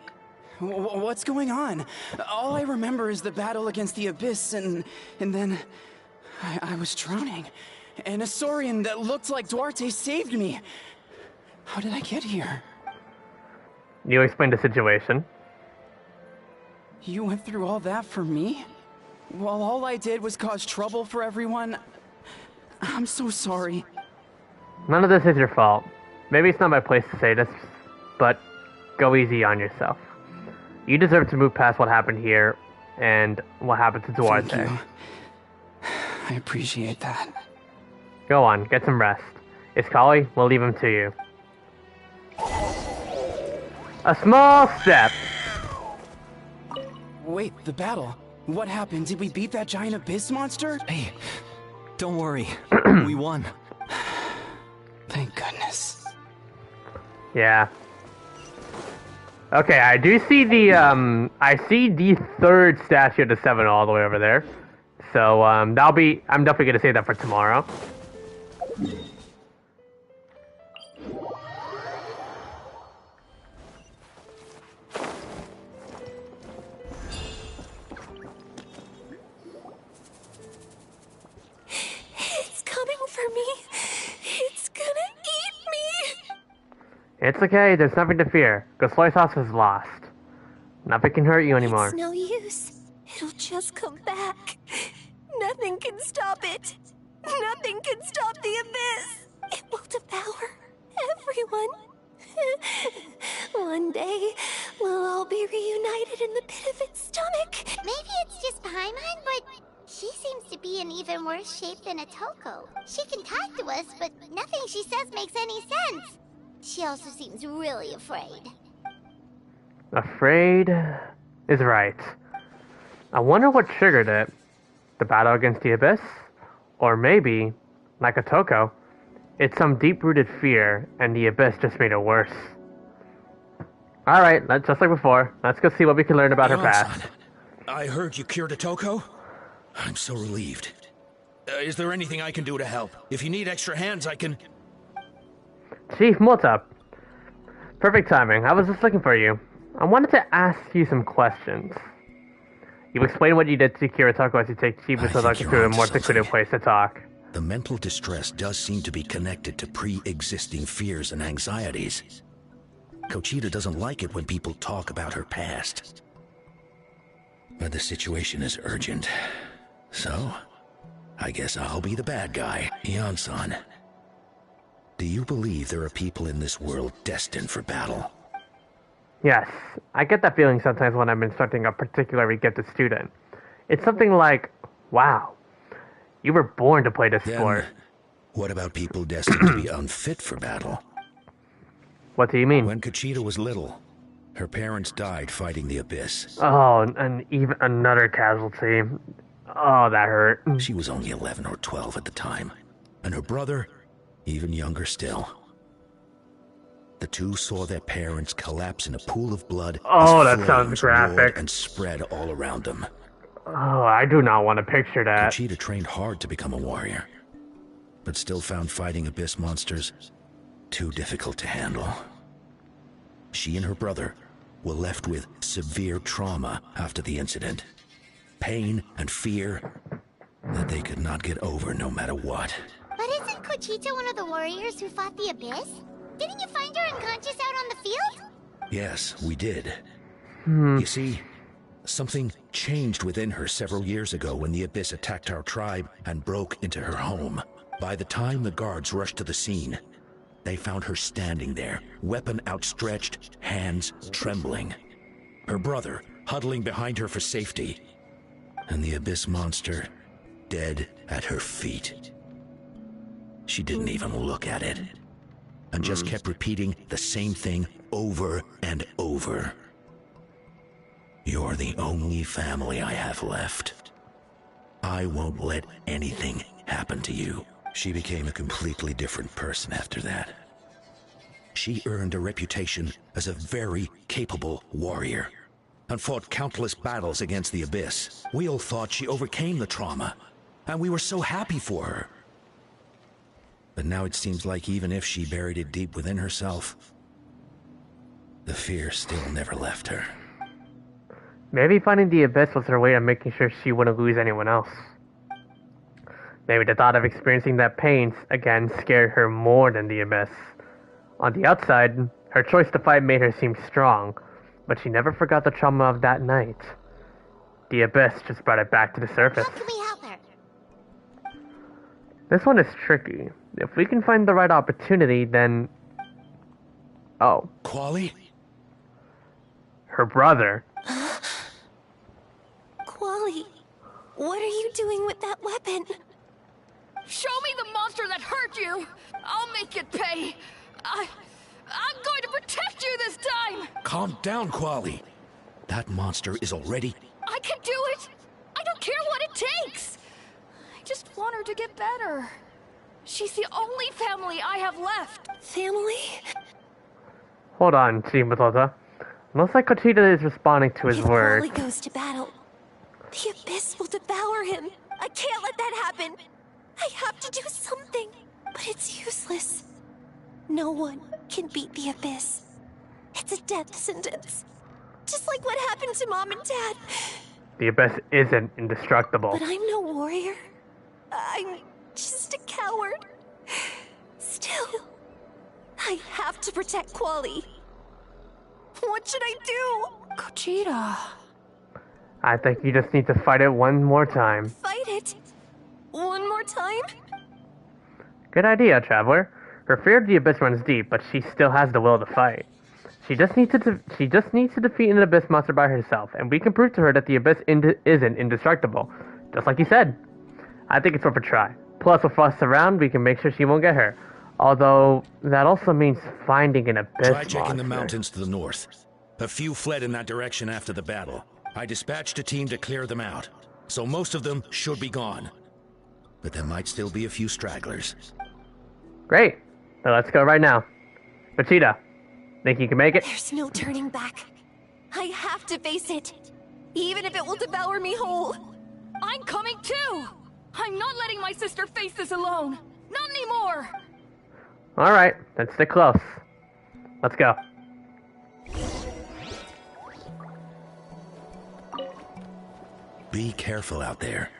What's going on? All I remember is the battle against the Abyss, and then I was drowning. And a Saurian that looked like Duarte saved me. How did I get here? You explained the situation. You went through all that for me? While all I did was cause trouble for everyone? I'm so sorry. None of this is your fault. Maybe it's not my place to say this, but go easy on yourself. You deserve to move past what happened here and what happened to Duarte. Thank you. I appreciate that. Go on, get some rest. Is Kali? We'll leave him to you. A small step. Wait, the battle. What happened? Did we beat that giant abyss monster? Hey, don't worry. We won. Thank goodness. Yeah. Okay, I do see the, I see the third statue of the 7 all the way over there. So, that'll be, I'm definitely gonna save that for tomorrow. It's coming for me. It's gonna eat me. It's okay, there's nothing to fear. Soy sauce is lost. Nothing can hurt you anymore. It's no use. It'll just come back. Nothing can stop it. Nothing can stop the abyss. It will devour everyone. One day, we'll all be reunited in the pit of its stomach. Maybe it's just Paimon, but she seems to be in even worse shape than Otoko. She can talk to us, but nothing she says makes any sense. She also seems really afraid. Afraid is right. I wonder what triggered it. The battle against the Abyss? Or maybe, like Otoko, it's some deep-rooted fear, and the Abyss just made it worse. Alright, just like before, let's go see what we can learn about her past. I heard you cured Otoko. I'm so relieved. Is there anything I can do to help? If you need extra hands, I can... Chief, what's up? Perfect timing. I was just looking for you. I wanted to ask you some questions. You explain what you did to cure Otoko as you take Chief and Sodaki to a more secluded place to talk. The mental distress does seem to be connected to pre-existing fears and anxieties. Kochita doesn't like it when people talk about her past. But the situation is urgent. So, I guess I'll be the bad guy, Ian-san. Do you believe there are people in this world destined for battle? Yes, I get that feeling sometimes when I'm instructing a particularly gifted student. It's something like, wow, you were born to play this sport. What about people destined to be unfit for battle? What do you mean? When Kochita was little, her parents died fighting the Abyss. Oh, and even another casualty. Oh, that hurt. She was only 11 or 12 at the time, and her brother, even younger still. The two saw their parents collapse in a pool of blood. Oh, that sounds graphic. And spread all around them. Oh, I do not want to picture that. Kochita trained hard to become a warrior, but still found fighting abyss monsters too difficult to handle. She and her brother were left with severe trauma after the incident. Pain and fear that they could not get over no matter what. But isn't Kochita one of the warriors who fought the Abyss? Didn't you find her unconscious out on the field? Yes, we did. You see, something changed within her several years ago when the Abyss attacked our tribe and broke into her home. By the time the guards rushed to the scene, they found her standing there, weapon outstretched, hands trembling. Her brother huddling behind her for safety, and the Abyss monster dead at her feet. She didn't even look at it, and just kept repeating the same thing over and over. You're the only family I have left. I won't let anything happen to you. She became a completely different person after that. She earned a reputation as a very capable warrior, and fought countless battles against the Abyss. We all thought she overcame the trauma, and we were so happy for her. But now it seems like even if she buried it deep within herself, the fear still never left her. Maybe finding the Abyss was her way of making sure she wouldn't lose anyone else. Maybe the thought of experiencing that pain again scared her more than the Abyss. On the outside, her choice to fight made her seem strong, but she never forgot the trauma of that night. The Abyss just brought it back to the surface. How can we help her? This one is tricky. If we can find the right opportunity, then... Oh. Quali? Her brother. Quali, what are you doing with that weapon? Show me the monster that hurt you! I'll make it pay. I'm going to protect you this time! Calm down, Quali. That monster is already... I can do it! I don't care what it takes! I just want her to get better. She's the only family I have left. Family? Hold on, Team Matilda. Looks like Kochita is responding to his words. If Quali goes to battle, the Abyss will devour him. I can't let that happen. I have to do something. But it's useless. No one can beat the Abyss. It's a death sentence. Just like what happened to Mom and Dad. The Abyss isn't indestructible. But I'm no warrior. I'm just a coward. Still, I have to protect Quali. What should I do? Kochita. I think you just need to fight it one more time. Fight it? One more time? Good idea, Traveler. Her fear of the Abyss runs deep, but she still has the will to fight. She just needs to defeat an Abyss monster by herself, and we can prove to her that the Abyss isn't indestructible. Just like you said. I think it's worth a try. Plus, with us around, we can make sure she won't get hurt. Although, that also means finding an Abyss Try checking monster. the mountains to the north. A few fled in that direction after the battle. I dispatched a team to clear them out, so most of them should be gone. But there might still be a few stragglers. Great. Then let's go right now. Vegeta, think you can make it? There's no turning back. I have to face it. Even if it will devour me whole. I'm coming too! I'm not letting my sister face this alone. Not anymore! Alright, then stick close. Let's go. Be careful out there.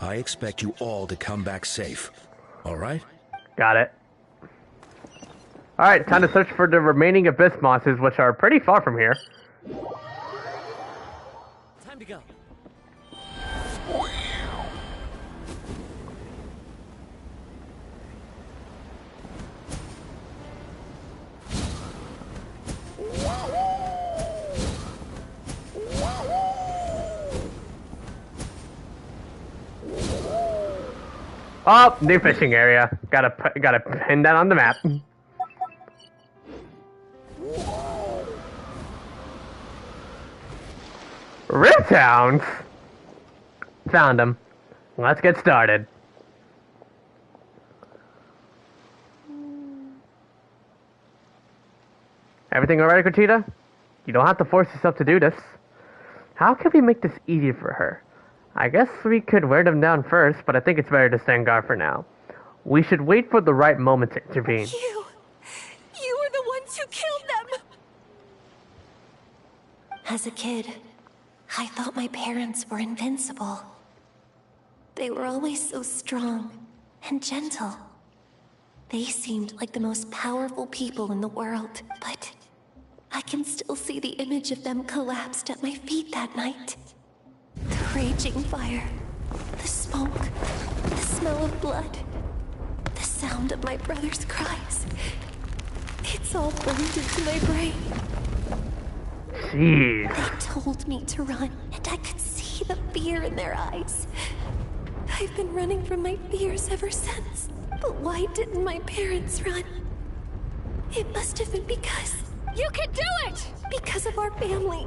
I expect you all to come back safe. Alright? Got it. Alright, time to search for the remaining Abyss monsters, which are pretty far from here. Time to go. Oh, new fishing area. Gotta pin that on the map. Riptowns? Found him. Let's get started. Everything alright, Kochita? You don't have to force yourself to do this. How can we make this easier for her? I guess we could wear them down first, but I think it's better to stand guard for now. We should wait for the right moment to intervene. You were the ones who killed them! As a kid, I thought my parents were invincible. They were always so strong and gentle. They seemed like the most powerful people in the world, but I can still see the image of them collapsed at my feet that night. The raging fire, the smoke, the smell of blood, the sound of my brother's cries. It's all burned into my brain. Jeez. They told me to run, and I could see the fear in their eyes. I've been running from my fears ever since. But why didn't my parents run? It must have been because... You can do it! Because of our family.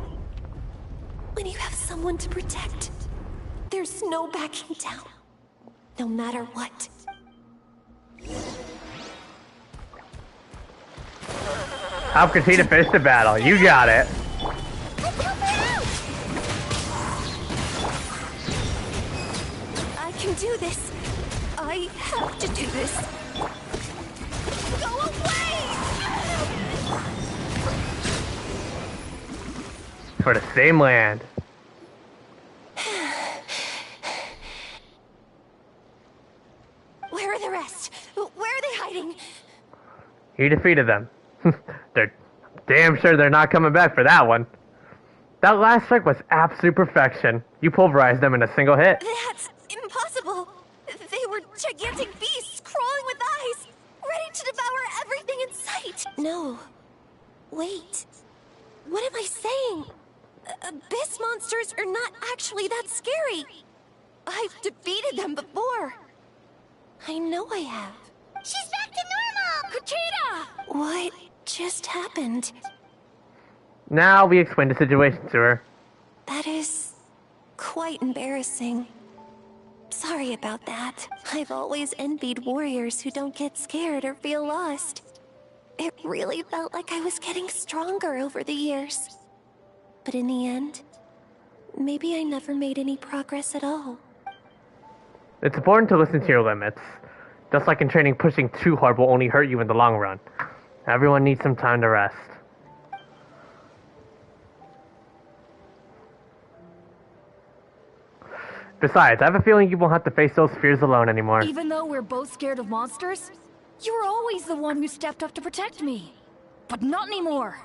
When you have someone to protect, there's no backing down. No matter what. Help Kochita finish the battle. You got it. I can do this. I have to do this. Go away! For the same land. Where are the rest? Where are they hiding? You defeated them. They're damn sure they're not coming back for that one. That last strike was absolute perfection. You pulverized them in a single hit. That's impossible. They were gigantic beasts crawling with eyes, ready to devour everything in sight. No. Wait. What am I saying? Abyss monsters are not actually that scary. I've defeated them before. I know I have. She's back to Kuchita! What just happened? Now we explain the situation to her. That is quite embarrassing. Sorry about that. I've always envied warriors who don't get scared or feel lost. It really felt like I was getting stronger over the years. But in the end, maybe I never made any progress at all. It's important to listen to your limits. Just like in training, pushing too hard will only hurt you in the long run. Everyone needs some time to rest. Besides, I have a feeling you won't have to face those fears alone anymore. Even though we're both scared of monsters, you were always the one who stepped up to protect me. But not anymore.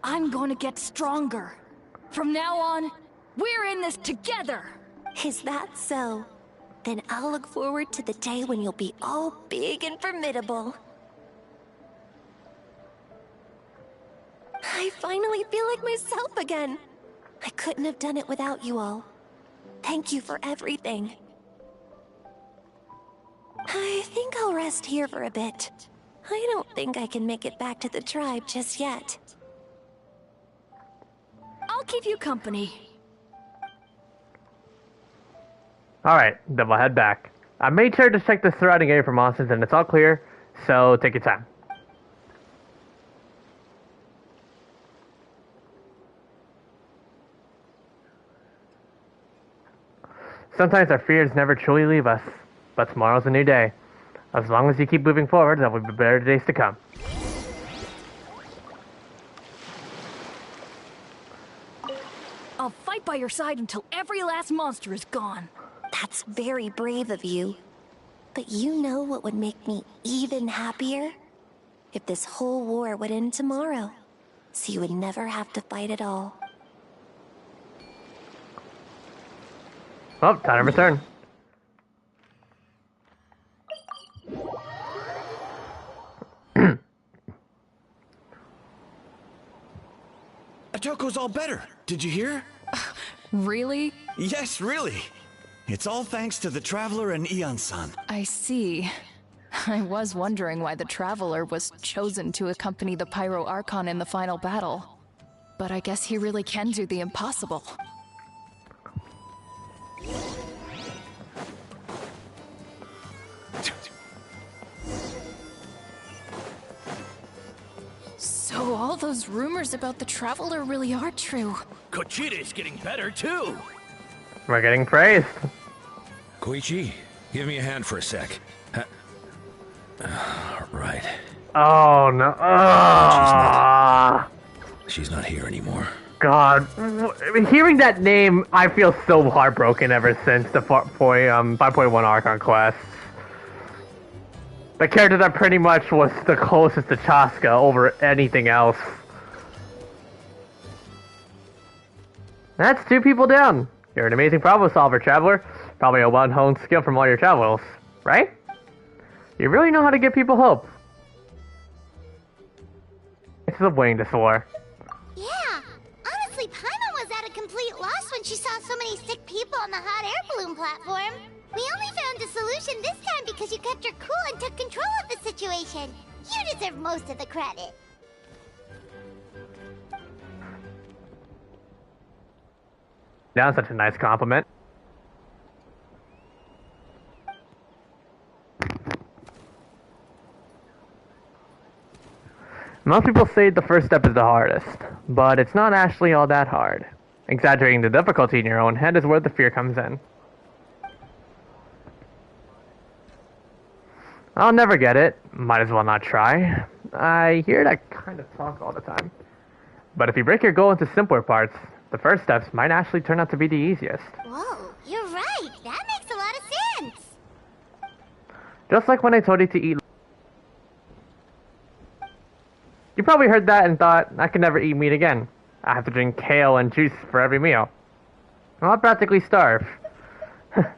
I'm going to get stronger. From now on, we're in this together. Is that so? Then I'll look forward to the day when you'll be all big and formidable. I finally feel like myself again. I couldn't have done it without you all. Thank you for everything. I think I'll rest here for a bit. I don't think I can make it back to the tribe just yet. I'll keep you company. Alright, then we'll head back. I made sure to check the surrounding area for monsters and it's all clear, so take your time. Sometimes our fears never truly leave us, but tomorrow's a new day. As long as you keep moving forward, there will be better days to come. I'll fight by your side until every last monster is gone. That's very brave of you. But you know what would make me even happier? If this whole war would end tomorrow, so you would never have to fight at all. Oh, time to return. Otoko's all better. Did you hear? Really? Yes, really. It's all thanks to the Traveler and Ian-san. I see. I was wondering why the Traveler was chosen to accompany the Pyro Archon in the final battle. But I guess he really can do the impossible. So all those rumors about the Traveler really are true. Kuchita's getting better too. We're getting praised. Koichi, give me a hand for a sec. Right. Oh no. She's not here anymore. God. Hearing that name, I feel so heartbroken ever since the 5.1 Archon Quests. The character that pretty much was the closest to Chasca over anything else. That's 2 people down. You're an amazing problem solver, Traveler. Probably a well-honed skill from all your travels, right? You really know how to give people hope. It's the wing this war. Yeah, honestly, Paimon was at a complete loss when she saw so many sick people on the hot air balloon platform. We only found a solution this time because you kept her cool and took control of the situation. You deserve most of the credit. That's such a nice compliment. Most people say the first step is the hardest, but it's not actually all that hard. Exaggerating the difficulty in your own head is where the fear comes in. I'll never get it. Might as well not try. I hear that kind of talk all the time. But if you break your goal into simpler parts, the first steps might actually turn out to be the easiest. Whoa, you're right. That makes a lot of sense. Just like when I told you to eat. You probably heard that and thought, I could never eat meat again. I have to drink kale and juice for every meal. Well, I'll practically starve.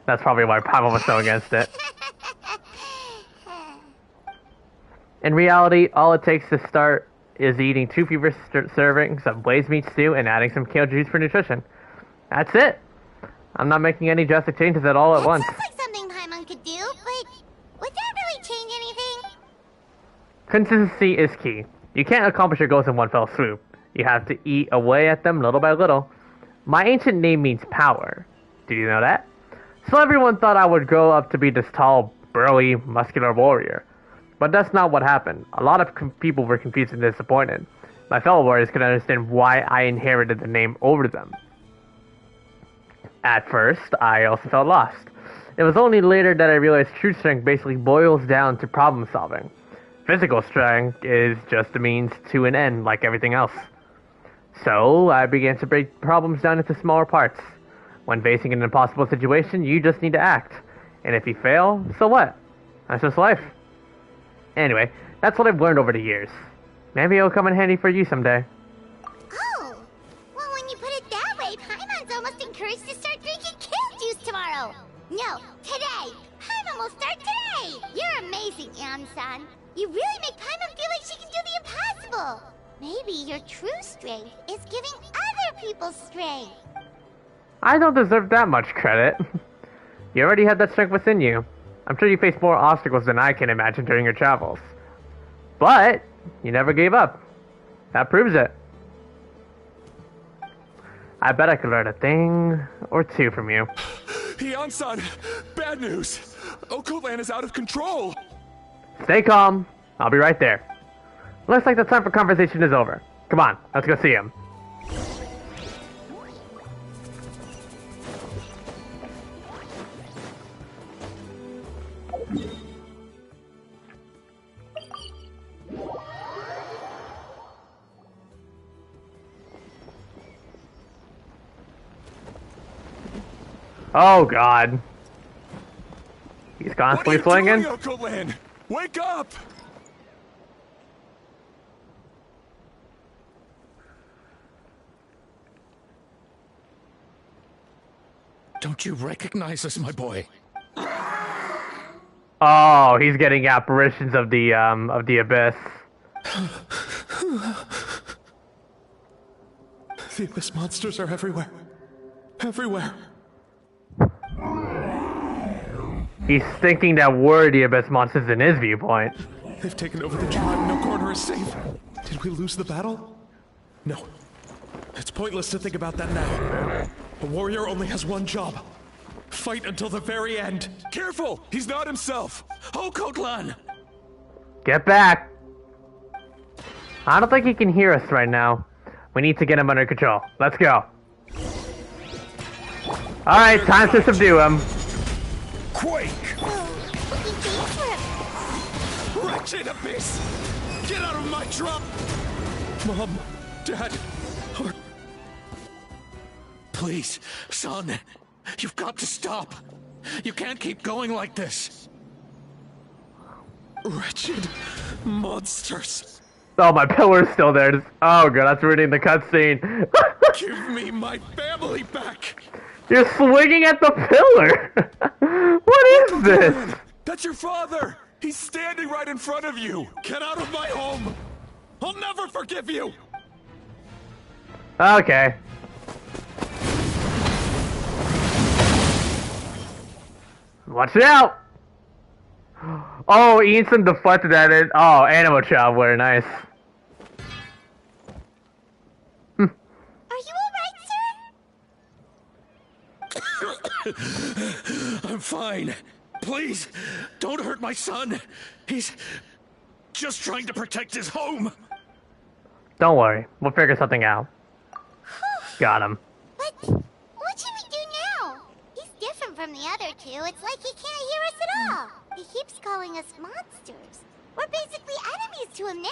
That's probably why Paimon was so against it. In reality, all it takes to start is eating 2 fewer servings of blazed meat stew and adding some kale juice for nutrition. That's it. I'm not making any drastic changes at all at once. Sounds like something Paimon could do, but would that really change anything? Consistency is key. You can't accomplish your goals in one fell swoop. You have to eat away at them little by little. My ancient name means power. Did you know that? So everyone thought I would grow up to be this tall, burly, muscular warrior. But that's not what happened. A lot of people were confused and disappointed. My fellow warriors could understand why I inherited the name over them. At first, I also felt lost. It was only later that I realized true strength basically boils down to problem solving. Physical strength is just a means to an end, like everything else. So, I began to break problems down into smaller parts. When facing an impossible situation, you just need to act. And if you fail, so what? That's just life. Anyway, that's what I've learned over the years. Maybe it'll come in handy for you someday. Oh! Well, when you put it that way, Paimon's almost encouraged to start drinking kale juice tomorrow! No, today! Paimon will start today! You're amazing, Ian-san. You really make Paimon feel like she can do the impossible! Maybe your true strength is giving other people strength! I don't deserve that much credit. You already have that strength within you. I'm sure you faced more obstacles than I can imagine during your travels. But, you never gave up. That proves it. I bet I could learn a thing or two from you. Ian-san! Bad news! Okoland is out of control! Stay calm. I'll be right there. Looks like the time for conversation is over. Come on, let's go see him. Oh God. He's constantly swinging. Okoland? Wake up! Don't you recognize us, my boy? Oh, he's getting apparitions of the abyss. The abyss monsters are everywhere. Everywhere. He's thinking that we're the abyss monsters in his viewpoint. They've taken over the tribe. No corner is safe. Did we lose the battle? No. It's pointless to think about that now. A warrior only has one job. Fight until the very end. Careful! He's not himself! Okotlan! Get back! I don't think he can hear us right now. We need to get him under control. Let's go. Alright, time to subdue him. Quake! Wretched abyss! Get out of my trap! Mom, Dad, or... Please, son. You've got to stop. You can't keep going like this. Wretched monsters. Oh, my pillar's still there. Oh god, that's ruining the cutscene. Give me my family back! You're swinging at the pillar! What is this? That's your father! He's standing right in front of you! Get out of my home! I'll never forgive you! Okay. Watch out! Oh, Ianson deflected at it. Oh, Animal Traveler, nice. Are you alright, sir? I'm fine. Please, don't hurt my son. He's just trying to protect his home. Don't worry, we'll figure something out. Got him. But what should we do now? He's different from the other two. It's like he can't hear us at all. He keeps calling us monsters. We're basically enemies to him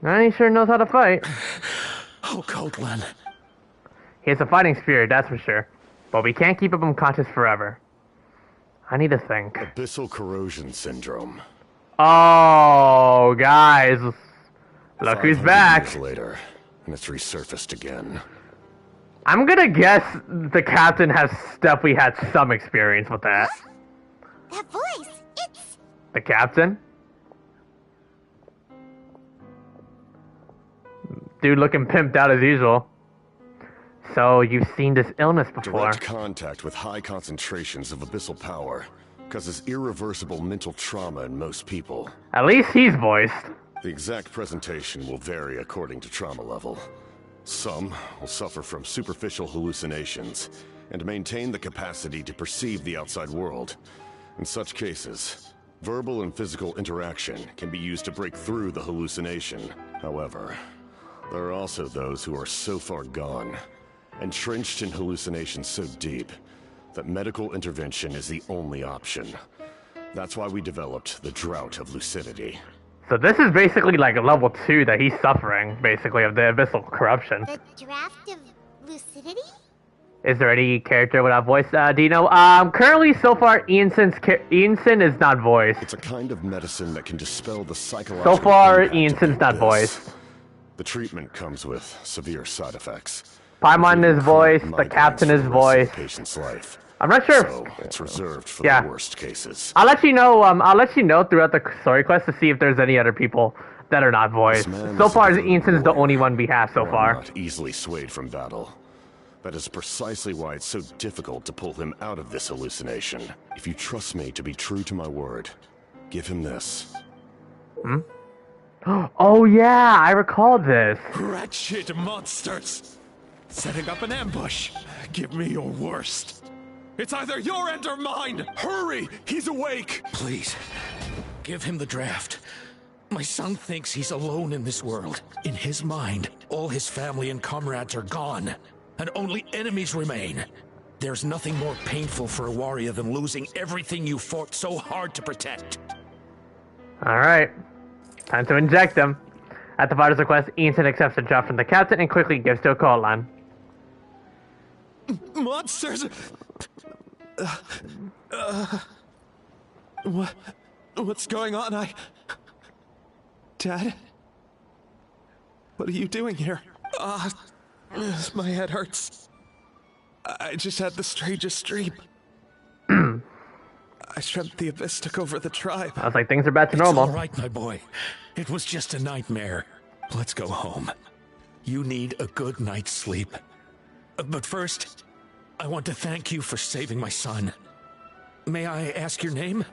now. He sure knows how to fight. Oh, Coatlan. He has a fighting spirit, that's for sure. But we can't keep him unconscious forever. I need to think. Abyssal corrosion syndrome. Oh, guys. Look who's back. Years later, and it's resurfaced again. I'm gonna guess the captain has definitely had some experience with that. That voice, it's... The captain? Dude looking pimped out as usual. So, you've seen this illness before. Direct contact with high concentrations of abyssal power causes irreversible mental trauma in most people. At least he's voiced. The exact presentation will vary according to trauma level. Some will suffer from superficial hallucinations and maintain the capacity to perceive the outside world. In such cases, verbal and physical interaction can be used to break through the hallucination. However, there are also those who are so far gone, entrenched in hallucinations so deep, that medical intervention is the only option. That's why we developed the Drought of Lucidity. So this is basically like a level 2 that he's suffering, basically, of the abyssal corruption. The Draft of Lucidity? Is there any character without voice, Dino? Currently, so far, Ianson is not voiced. It's a kind of medicine that can dispel the psychological So far, impact Ianson's of not the voiced. abyss. The treatment comes with severe side effects. Paimon is voiced, the captain is voiced. Patient's life. I'm not sure. So it's reserved for Yeah. the worst cases. I'll let you know. I'll let you know throughout the story quest to see if there's any other people that are not voiced. So far, Ianson's the only one we have so far. Not easily swayed from battle. That is precisely why it's so difficult to pull him out of this hallucination. If you trust me to be true to my word, give him this. Hmm? Oh yeah, I recall this. Wretched monsters! Setting up an ambush. Give me your worst. It's either your end or mine! Hurry! He's awake! Please, give him the draft. My son thinks he's alone in this world. In his mind, all his family and comrades are gone, and only enemies remain. There's nothing more painful for a warrior than losing everything you fought so hard to protect. Alright. Time to inject him. At the fighter's request, Ianson accepts the job from the captain and quickly gives to a call line. Monsters! What's going on? Dad? What are you doing here? My head hurts. I just had the strangest dream. I dreamt the Abyss took over the tribe. I was like, things are back to normal. It's all right, my boy. It was just a nightmare. Let's go home. You need a good night's sleep. But first, I want to thank you for saving my son. May I ask your name?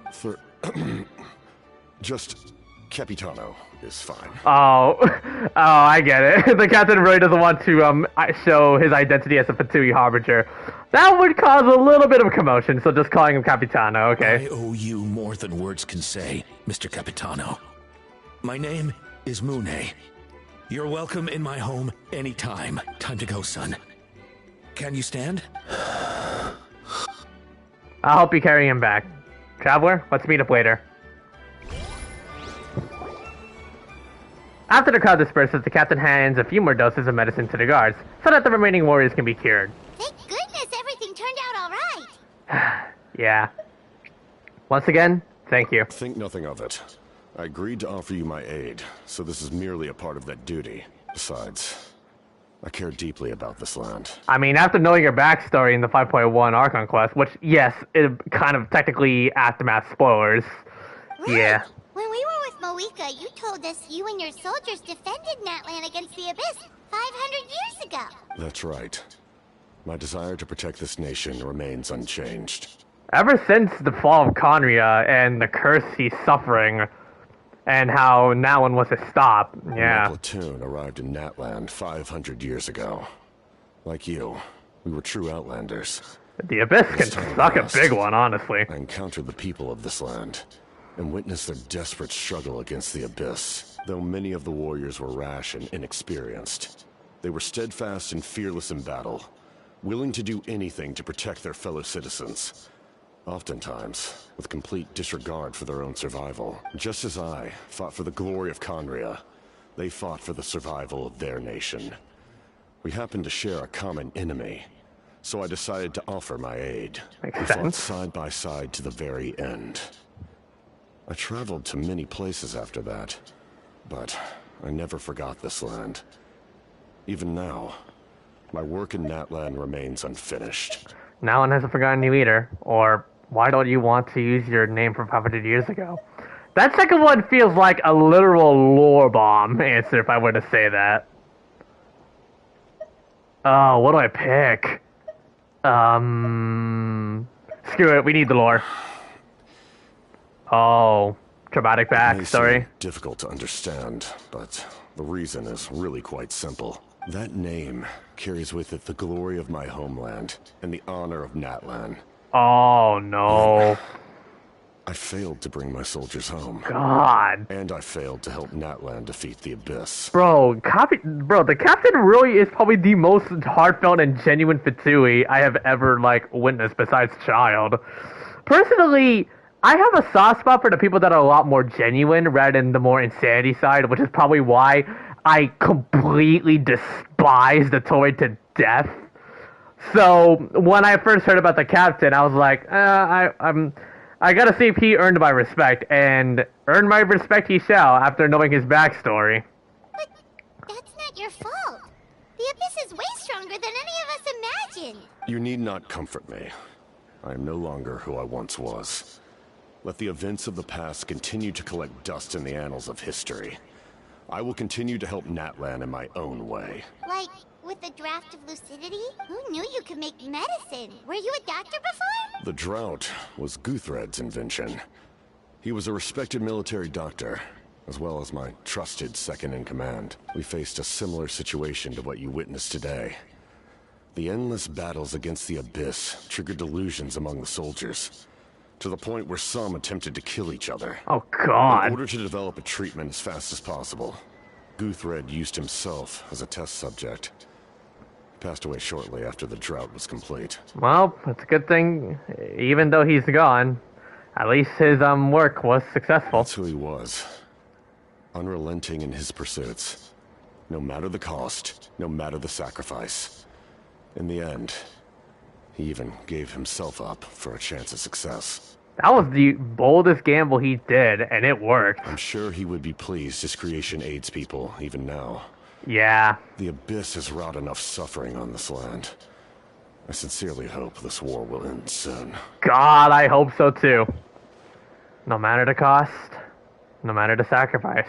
Just Capitano is fine. Oh, I get it. The captain really doesn't want to show his identity as a Fatui Harbinger. That would cause a little bit of a commotion, so just calling him Capitano, okay? I owe you more than words can say, Mr. Capitano. My name is Mune. You're welcome in my home anytime. Time to go, son. Can you stand? I'll help you carry him back. Traveler, let's meet up later. After the crowd disperses, the captain hands a few more doses of medicine to the guards, so that the remaining warriors can be cured. Thank goodness everything turned out all right. Yeah. Once again, thank you. Think nothing of it. I agreed to offer you my aid, so this is merely a part of that duty. Besides, I care deeply about this land. I mean, after knowing your backstory in the 5.1 Archon Quest, which, yes, it kind of technically aftermath spoilers. Right. Yeah. When we were with Moika, you told us you and your soldiers defended Natlan against the Abyss 500 years ago. That's right. My desire to protect this nation remains unchanged. Ever since the fall of Conria and the curse he's suffering, and how Natlan was his stop, yeah. My platoon arrived in Natlan 500 years ago. Like you, we were true outlanders. The Abyss can suck a big one, honestly. I encountered the people of this land, and witnessed their desperate struggle against the Abyss. Though many of the warriors were rash and inexperienced, they were steadfast and fearless in battle, willing to do anything to protect their fellow citizens. Oftentimes, with complete disregard for their own survival. Just as I fought for the glory of Conria, they fought for the survival of their nation. We happened to share a common enemy, so I decided to offer my aid. We fought side by side to the very end. I traveled to many places after that, but I never forgot this land. Even now, my work in Natlan remains unfinished. Natlan hasn't forgotten you either, or why don't you want to use your name from 500 years ago? That second one feels like a literal lore bomb answer, if I were to say that. Oh, what do I pick? Screw it, we need the lore. Oh, traumatic It may backstory. seem difficult to understand, but the reason is really quite simple. That name carries with it the glory of my homeland and the honor of Natlan. Oh no. I failed to bring my soldiers home. God. And I failed to help Natlan defeat the Abyss. Bro, the captain really is probably the most heartfelt and genuine Fitsui I have ever, like, witnessed besides Child. Personally, I have a soft spot for the people that are a lot more genuine rather than the more insanity side, which is probably why I completely despise the Toei to death. So, when I first heard about the captain, I was like, I gotta see if he earned my respect, and earned my respect he shall after knowing his backstory. But that's not your fault. The Abyss is way stronger than any of us imagined. You need not comfort me. I am no longer who I once was. Let the events of the past continue to collect dust in the annals of history. I will continue to help Natlan in my own way. Like, with the draft of lucidity? Who knew you could make medicine? Were you a doctor before? The drought was Guthred's invention. He was a respected military doctor, as well as my trusted second-in-command. We faced a similar situation to what you witnessed today. The endless battles against the Abyss triggered delusions among the soldiers, to the point where some attempted to kill each other. Oh, God. In order to develop a treatment as fast as possible, Guthred used himself as a test subject. He passed away shortly after the drought was complete. Well, it's a good thing, even though he's gone, at least his work was successful. That's who he was. Unrelenting in his pursuits. No matter the cost, no matter the sacrifice. In the end, he even gave himself up for a chance of success. That was the boldest gamble he did, and it worked. I'm sure he would be pleased his creation aids people, even now. Yeah. The Abyss has wrought enough suffering on this land. I sincerely hope this war will end soon. God, I hope so too. No matter the cost, no matter the sacrifice.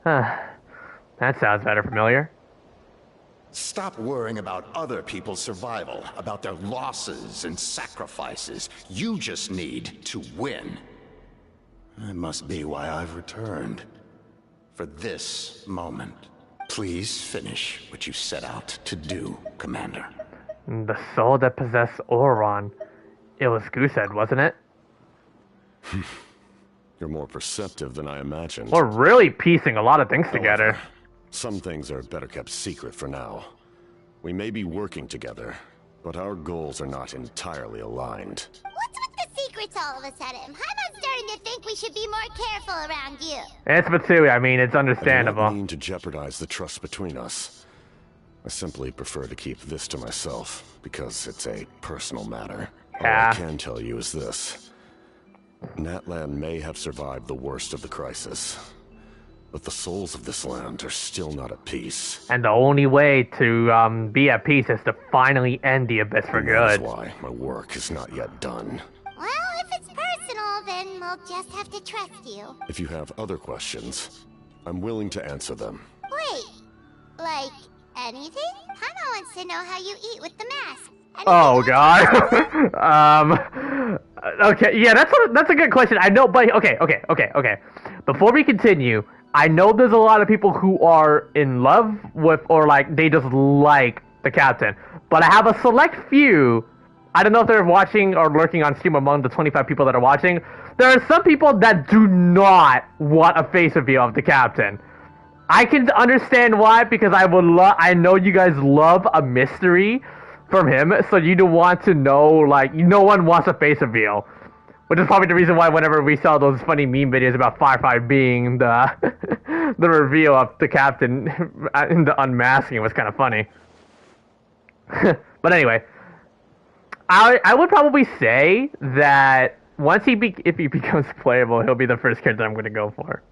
That sounds better familiar. Stop worrying about other people's survival, about their losses and sacrifices. You just need to win. That must be why I've returned. For this moment. Please finish what you set out to do, Commander. The soul that possessed Oron. It was Goosehead, wasn't it? You're more perceptive than I imagined. We're really piecing a lot of things together. Some things are better kept secret for now. We may be working together, but our goals are not entirely aligned. What's with the secrets all of a sudden? I'm starting to think we should be more careful around you. It's Matsui, I mean, it's understandable. I don't mean to jeopardize the trust between us. I simply prefer to keep this to myself, because it's a personal matter. Yeah. All I can tell you is this. Natlan may have survived the worst of the crisis, but the souls of this land are still not at peace. And the only way to be at peace is to finally end the Abyss for good. That's why my work is not yet done. Well, if it's personal, then we'll just have to trust you. If you have other questions, I'm willing to answer them. Wait, like anything? Hana wants to know how you eat with the mask. Oh God. Okay, yeah, that's a good question. I know, but okay. Before we continue, I know there's a lot of people who are in love with, or like they just like the captain. But I have a select few. I don't know if they're watching or lurking on stream among the 25 people that are watching. There are some people that do not want a face reveal of the captain. I can understand why, because I know you guys love a mystery from him, so you don't want to know, like, no one wants a face reveal. Which is probably the reason why whenever we saw those funny meme videos about Firefly being the the reveal of the captain in the unmasking was kind of funny. But anyway, I would probably say that once if he becomes playable, he'll be the first character I'm going to go for.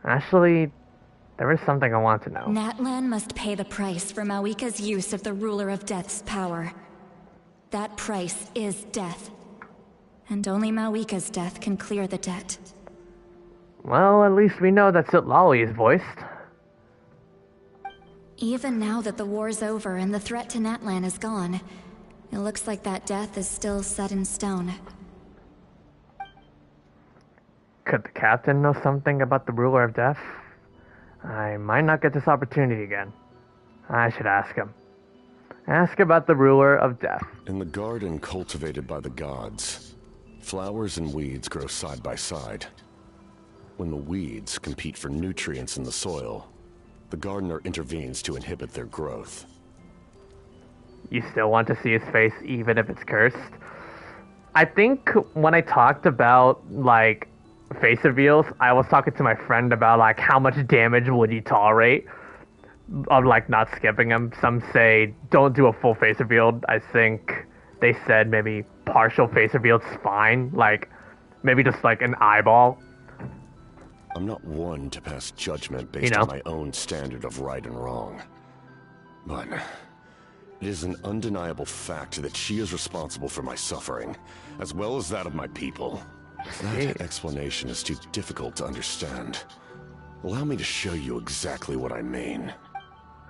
Actually, there is something I want to know. Natlan must pay the price for Mawika's use of the Ruler of Death's power. That price is death. And only Mawika's death can clear the debt. Well, at least we know that Sitlali is voiced. Even now that the war's over and the threat to Natlan is gone, it looks like that death is still set in stone. Could the captain know something about the ruler of death? I might not get this opportunity again. I should ask him. Ask about the ruler of death. In the garden cultivated by the gods, flowers and weeds grow side by side. When the weeds compete for nutrients in the soil, the gardener intervenes to inhibit their growth. You still want to see his face even if it's cursed? I think when I talked about, like, face reveals, I was talking to my friend about, like, how much damage would he tolerate of, like, not skipping him. Some say don't do a full face reveal. I think they said maybe partial face reveal's fine. Like, maybe just, like, an eyeball. I'm not one to pass judgment based on my own standard of right and wrong. But it is an undeniable fact that she is responsible for my suffering, as well as that of my people. If that explanation is too difficult to understand, allow me to show you exactly what I mean.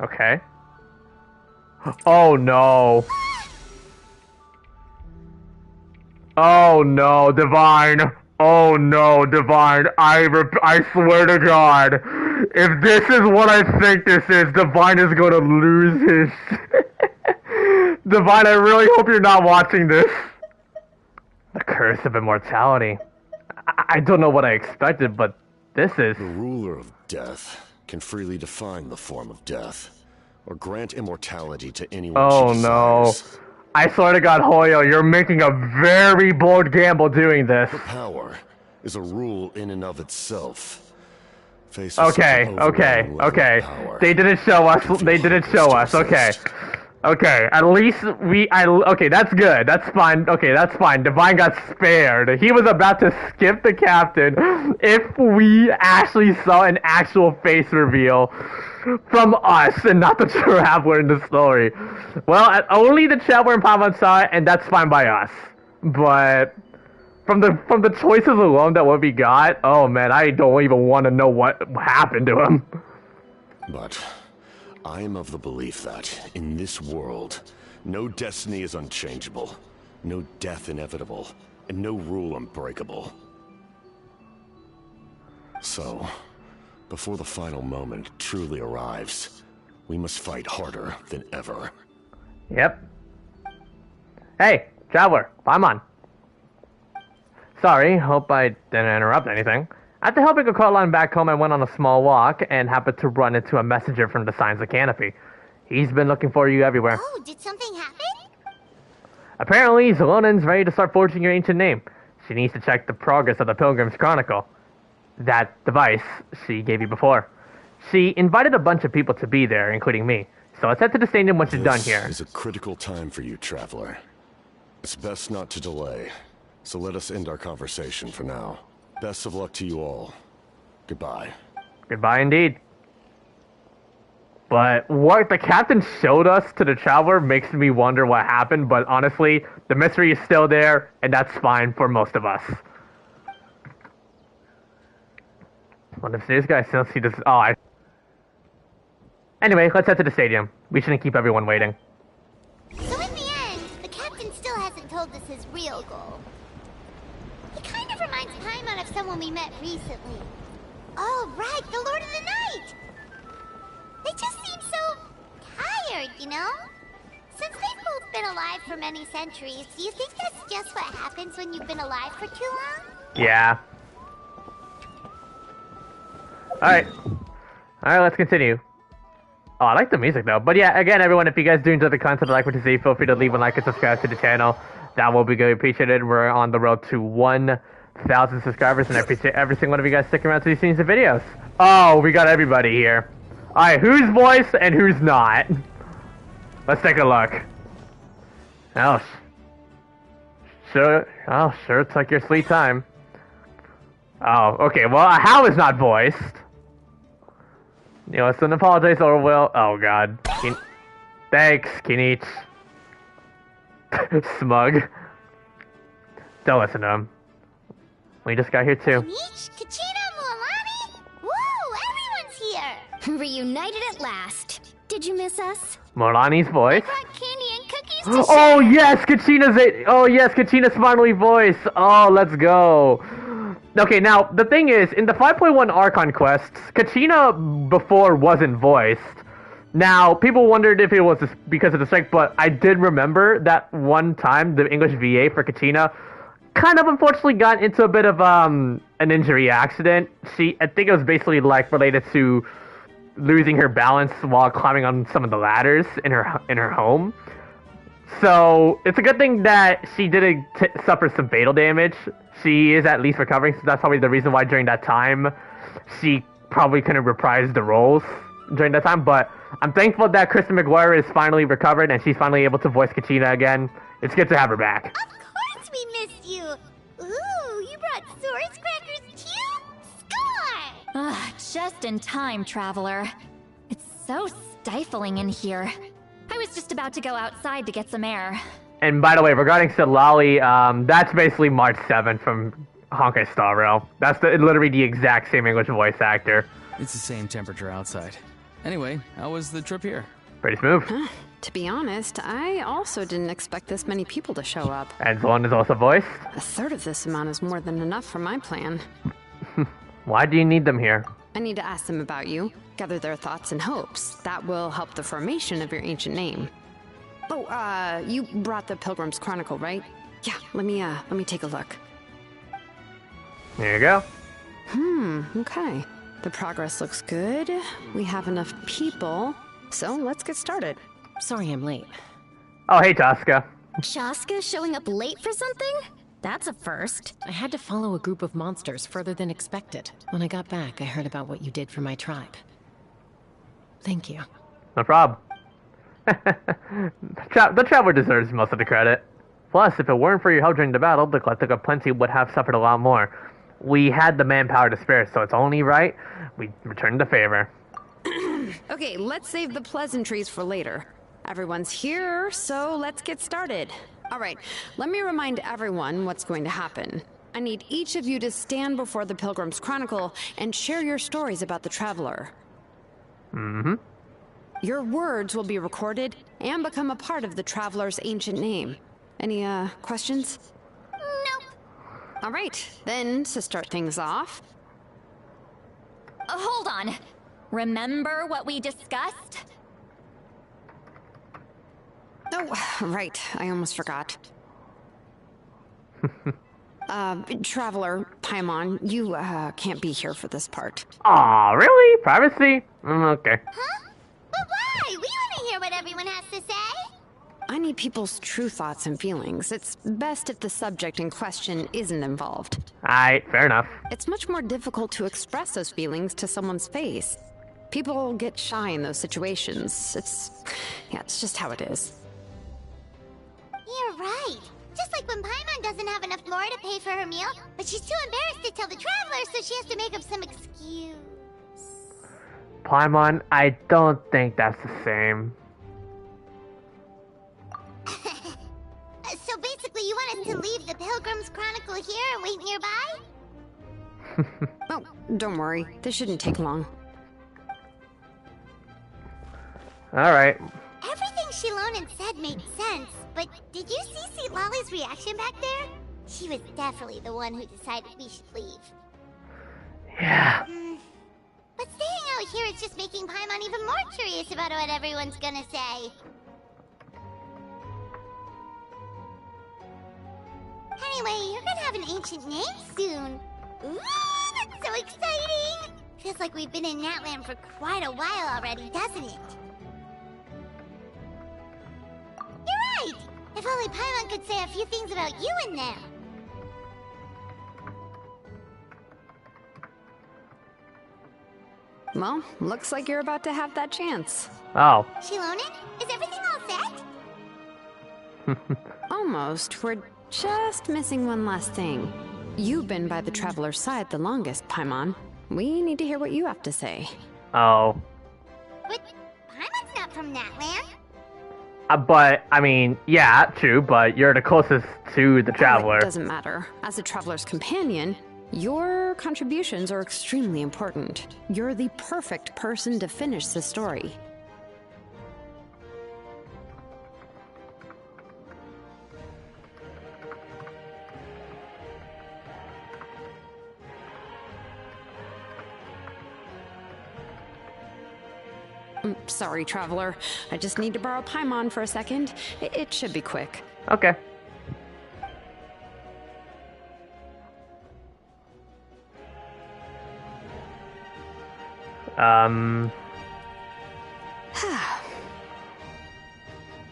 Okay. Oh no. Oh no, Divine. Oh no, Divine. I swear to God, if this is what I think this is, Divine is going to lose his Divine, I really hope you're not watching this. The curse of immortality. I don't know what I expected, but this is... The ruler of death can freely define the form of death, or grant immortality to anyone she desires. No. I swear to God, Hoyo, you're making a very bold gamble doing this. The power is a rule in and of itself. Okay. They didn't show us. Okay, at least okay, that's good. That's fine. Okay, that's fine. Divine got spared. He was about to skip the captain if we actually saw an actual face reveal from us and not the traveler in the story. Well, only the traveler and Paimon saw it, and that's fine by us. But from the choices alone that what we got, oh man, I don't even want to know what happened to him. But I am of the belief that, in this world, no destiny is unchangeable, no death inevitable, and no rule unbreakable. So, before the final moment truly arrives, we must fight harder than ever. Yep. Hey, traveler, Paimon. Sorry, hope I didn't interrupt anything. After helping a cart line back home, I went on a small walk and happened to run into a messenger from the Signs of Canopy. He's been looking for you everywhere. Oh, did something happen? Apparently, Zelonan's ready to start forging your ancient name. She needs to check the progress of the Pilgrim's chronicle. That device she gave you before. She invited a bunch of people to be there, including me. So let's head to the stadium once she's done here. This is a critical time for you, traveler. It's best not to delay, so let us end our conversation for now. Best of luck to you all. Goodbye. Goodbye indeed. But what the captain showed us to the traveler makes me wonder what happened, but honestly, the mystery is still there, and that's fine for most of us. What if this guy still see this? Oh, Anyway, let's head to the stadium. We shouldn't keep everyone waiting. So in the end, the captain still hasn't told us his real goal. He kind of reminds Paimon of someone we met recently. Oh, right, the Lord of the Night! They just seem so tired, you know? Since they've both been alive for many centuries, do you think that's just what happens when you've been alive for too long? Yeah. Alright, let's continue. Oh, I like the music though. But yeah, again, everyone, if you guys do enjoy the content I like what you see, feel free to leave a like and subscribe to the channel. That will be greatly appreciated. We're on the road to 1,000 subscribers, and I appreciate every single one of you guys sticking around to these scenes and videos. Oh, we got everybody here. Alright, who's voice and who's not? Let's take a look. Oh, sure, take your sweet time. Oh, okay, well, Hal is not voiced. You know, so apologize or will. Oh god. Thanks, Kinich. Smug. Don't listen to him. We just got here too. Kinich, Kachina, Muamani? Woo, everyone's here! Reunited at last. Did you miss us? Morani's voice. Candy and cookies to Oh yes, Kachina's finally voice. Oh, let's go. Okay, now the thing is, in the 5.1 Archon Quests, Kachina before wasn't voiced. Now, people wondered if it was because of the strike, but I did remember that one time the English VA for Kachina kind of unfortunately got into a bit of an injury accident. I think it was basically like related to losing her balance while climbing on some of the ladders in her home. So it's a good thing that she didn't suffer some fatal damage. She is at least recovering, so that's probably the reason why during that time she probably couldn't reprise the roles during that time. But I'm thankful that Kristen McGuire is finally recovered and she's finally able to voice Kachina again. It's good to have her back. Of course we missed you! Ooh, you brought Source Crackers too? Score! Just in time, Traveler. It's so stifling in here. I was just about to go outside to get some air. And by the way, regarding Silali, that's basically March 7th from Honkai Star Rail. That's literally the exact same English voice actor. It's the same temperature outside. Anyway, how was the trip here? Pretty smooth. To be honest, I also didn't expect this many people to show up. And Zolon is also voiced. A third of this amount is more than enough for my plan. Why do you need them here? I need to ask them about you, gather their thoughts and hopes. That will help the formation of your ancient name. Oh, you brought the Pilgrim's Chronicle, right? Yeah, let me take a look. There you go. Okay. The progress looks good. We have enough people, so let's get started. Sorry I'm late. Oh, hey, Chasca. Chasca showing up late for something? That's a first. I had to follow a group of monsters further than expected. When I got back, I heard about what you did for my tribe. Thank you. No problem. The Traveler deserves most of the credit. Plus, if it weren't for your help during the battle, the Collective of Plenty would have suffered a lot more. We had the manpower to spare, so it's only right we return the favor. Okay, let's save the pleasantries for later. Everyone's here, so let's get started. All right, let me remind everyone what's going to happen. I need each of you to stand before the Pilgrim's Chronicle and share your stories about the Traveler. Your words will be recorded and become a part of the Traveler's ancient name. Any, questions? Nope. All right, then, to start things off... Hold on. Remember what we discussed? Oh, right, I almost forgot. Traveler, Paimon, you, can't be here for this part. Aw, really? Privacy? Okay. Huh? But why? We want to hear what everyone has to say. I need people's true thoughts and feelings. It's best if the subject in question isn't involved. Aight, fair enough. It's much more difficult to express those feelings to someone's face. People get shy in those situations. It's just how it is. You're right. Just like when Paimon doesn't have enough lore to pay for her meal, but she's too embarrassed to tell the Traveler, so she has to make up some excuse. Paimon, I don't think that's the same. So basically you want us to leave the Pilgrim's Chronicle here and wait nearby? Oh, don't worry. This shouldn't take long. Alright. Everything Shilonen said made sense, but did you see Lolly's reaction back there? She was definitely the one who decided we should leave. Yeah. But staying out here is just making Paimon even more curious about what everyone's gonna say. Anyway, you're gonna have an ancient name soon. Ooh, that's so exciting! Feels like we've been in Natlan for quite a while already, doesn't it? You're right! If only Paimon could say a few things about you in there. Well, looks like you're about to have that chance. Oh. Shilonen, is everything all set? Almost. We're just missing one last thing. You've been by the Traveler's side the longest, Paimon. We need to hear what you have to say. Oh. But Paimon's not from Natlan. But, I mean, yeah, true, but you're the closest to the Traveler. It doesn't matter. As a Traveler's companion, your contributions are extremely important. You're the perfect person to finish the story. Sorry, Traveler. I just need to borrow Paimon for a second. It should be quick. Okay.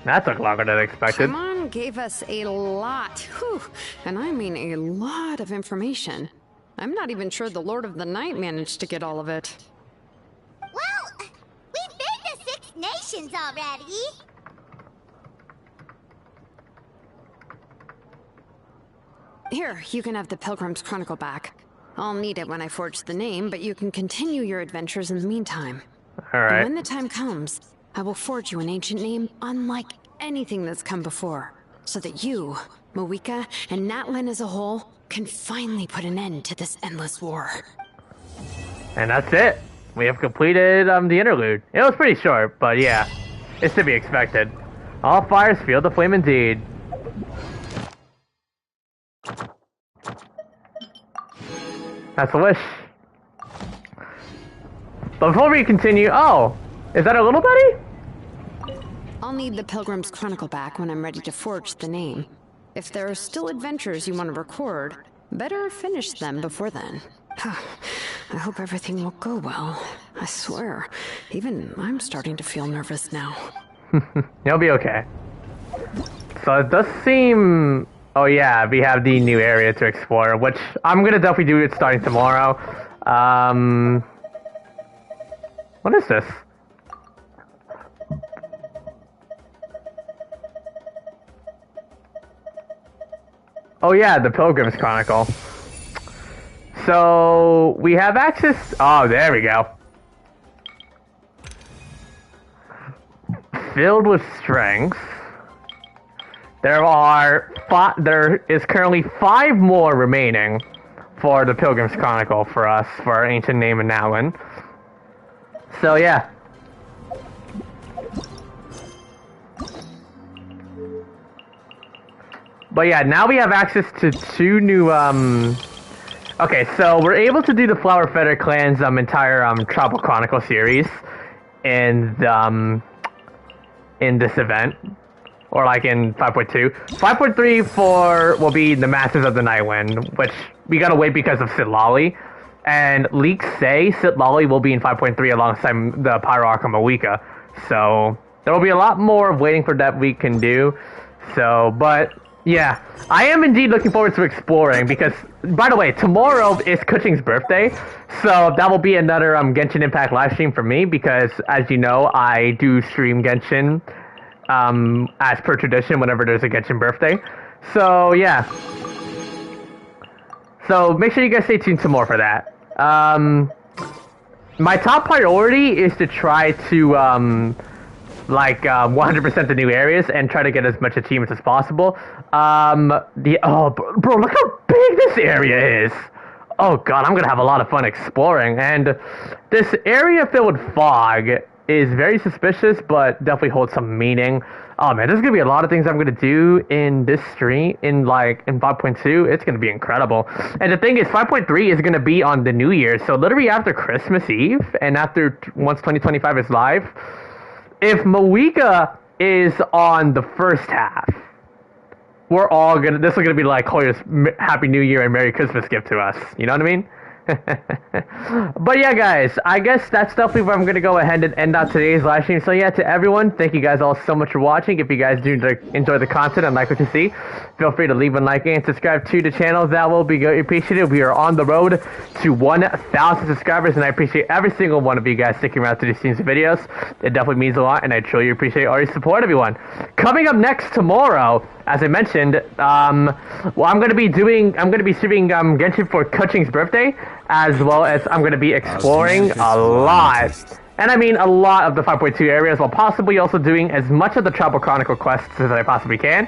That took longer than expected. Paimon gave us a lot, and I mean a lot of information. I'm not even sure the Lord of the Night managed to get all of it. Well, we've been to 6 nations already. Here, you can have the Pilgrim's Chronicle back. I'll need it when I forge the name, but you can continue your adventures in the meantime. Alright. When the time comes, I will forge you an ancient name unlike anything that's come before, so that you, Mawika, and Natlan as a whole can finally put an end to this endless war. And that's it. We have completed the interlude. It was pretty short, but yeah, it's to be expected. All fires feel the flame indeed. That's a wish. But before we continue, oh, is that a little buddy? I'll need the Pilgrim's Chronicle back when I'm ready to forge the name. If there are still adventures you want to record, better finish them before then. I hope everything will go well. I swear, even I'm starting to feel nervous now. You'll be okay. So it does seem... Oh yeah, we have the new area to explore, which I'm gonna definitely do it starting tomorrow. What is this? Oh yeah, the Pilgrim's Chronicle. So we have access. Oh, there we go. Filled with strength. There is currently 5 more remaining for the Pilgrim's Chronicle for us, for our ancient name in Natlan. So yeah. But yeah, now we have access to 2 new, Okay, so we're able to do the Flower Feather Clan's entire Tribal Chronicle series in this event. Or like in 5.2. 5.3 will be the Masters of the Nightwind, which we gotta wait because of Sitlali. And leaks say Sitlali will be in 5.3 alongside the Pyro Archon Mawika. So there will be a lot more waiting for that we can do. So, but yeah, I am indeed looking forward to exploring because, by the way, tomorrow is Kuching's birthday. So that will be another Genshin Impact livestream for me because, as you know, I do stream Genshin. As per tradition, whenever there's a Genshin birthday. So, yeah. So, make sure you guys stay tuned to more for that. My top priority is to try to, 100% the new areas and try to get as much achievements as possible. Bro, look how big this area is! Oh god, I'm gonna have a lot of fun exploring. And this area filled with fog is very suspicious, but definitely holds some meaning. Oh man, there's gonna be a lot of things I'm gonna do in this stream, in 5.2. It's gonna be incredible. And the thing is, 5.3 is gonna be on the New Year, so literally after Christmas Eve, and once 2025 is live, if Mawika is on the first half, we're all gonna, this is gonna be like Hoyer's Happy New Year and Merry Christmas gift to us. You know what I mean? But yeah, guys, I guess that's definitely where I'm going to go ahead and end out today's live stream. So yeah, to everyone, thank you guys all so much for watching. If you guys do enjoy the content and like what you see, feel free to leave a like and subscribe to the channel. That will be greatly appreciated. We are on the road to 1,000 subscribers, and I appreciate every single one of you guys sticking around to these streams and videos. It definitely means a lot, and I truly appreciate all your support, everyone. Coming up next tomorrow, as I mentioned, I'm going to be streaming Genshin for Kuching's birthday, as well as I'm going to be exploring a lot. And I mean a lot of the 5.2 areas, while possibly also doing as much of the Tribal Chronicle quests as I possibly can.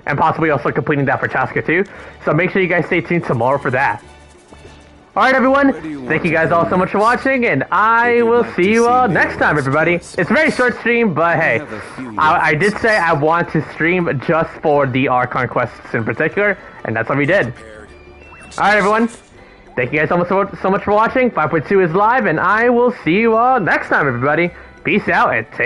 And possibly also completing that for Chasca too. So make sure you guys stay tuned tomorrow for that. Alright everyone, thank you guys all so much for watching, and I will see you all next time, everybody. It's a very short stream, but hey, I did say I want to stream just for the Archon Quests in particular, and that's what we did. Alright everyone, thank you guys so much for watching. 5.2 is live, and I will see you all next time, everybody. Peace out and take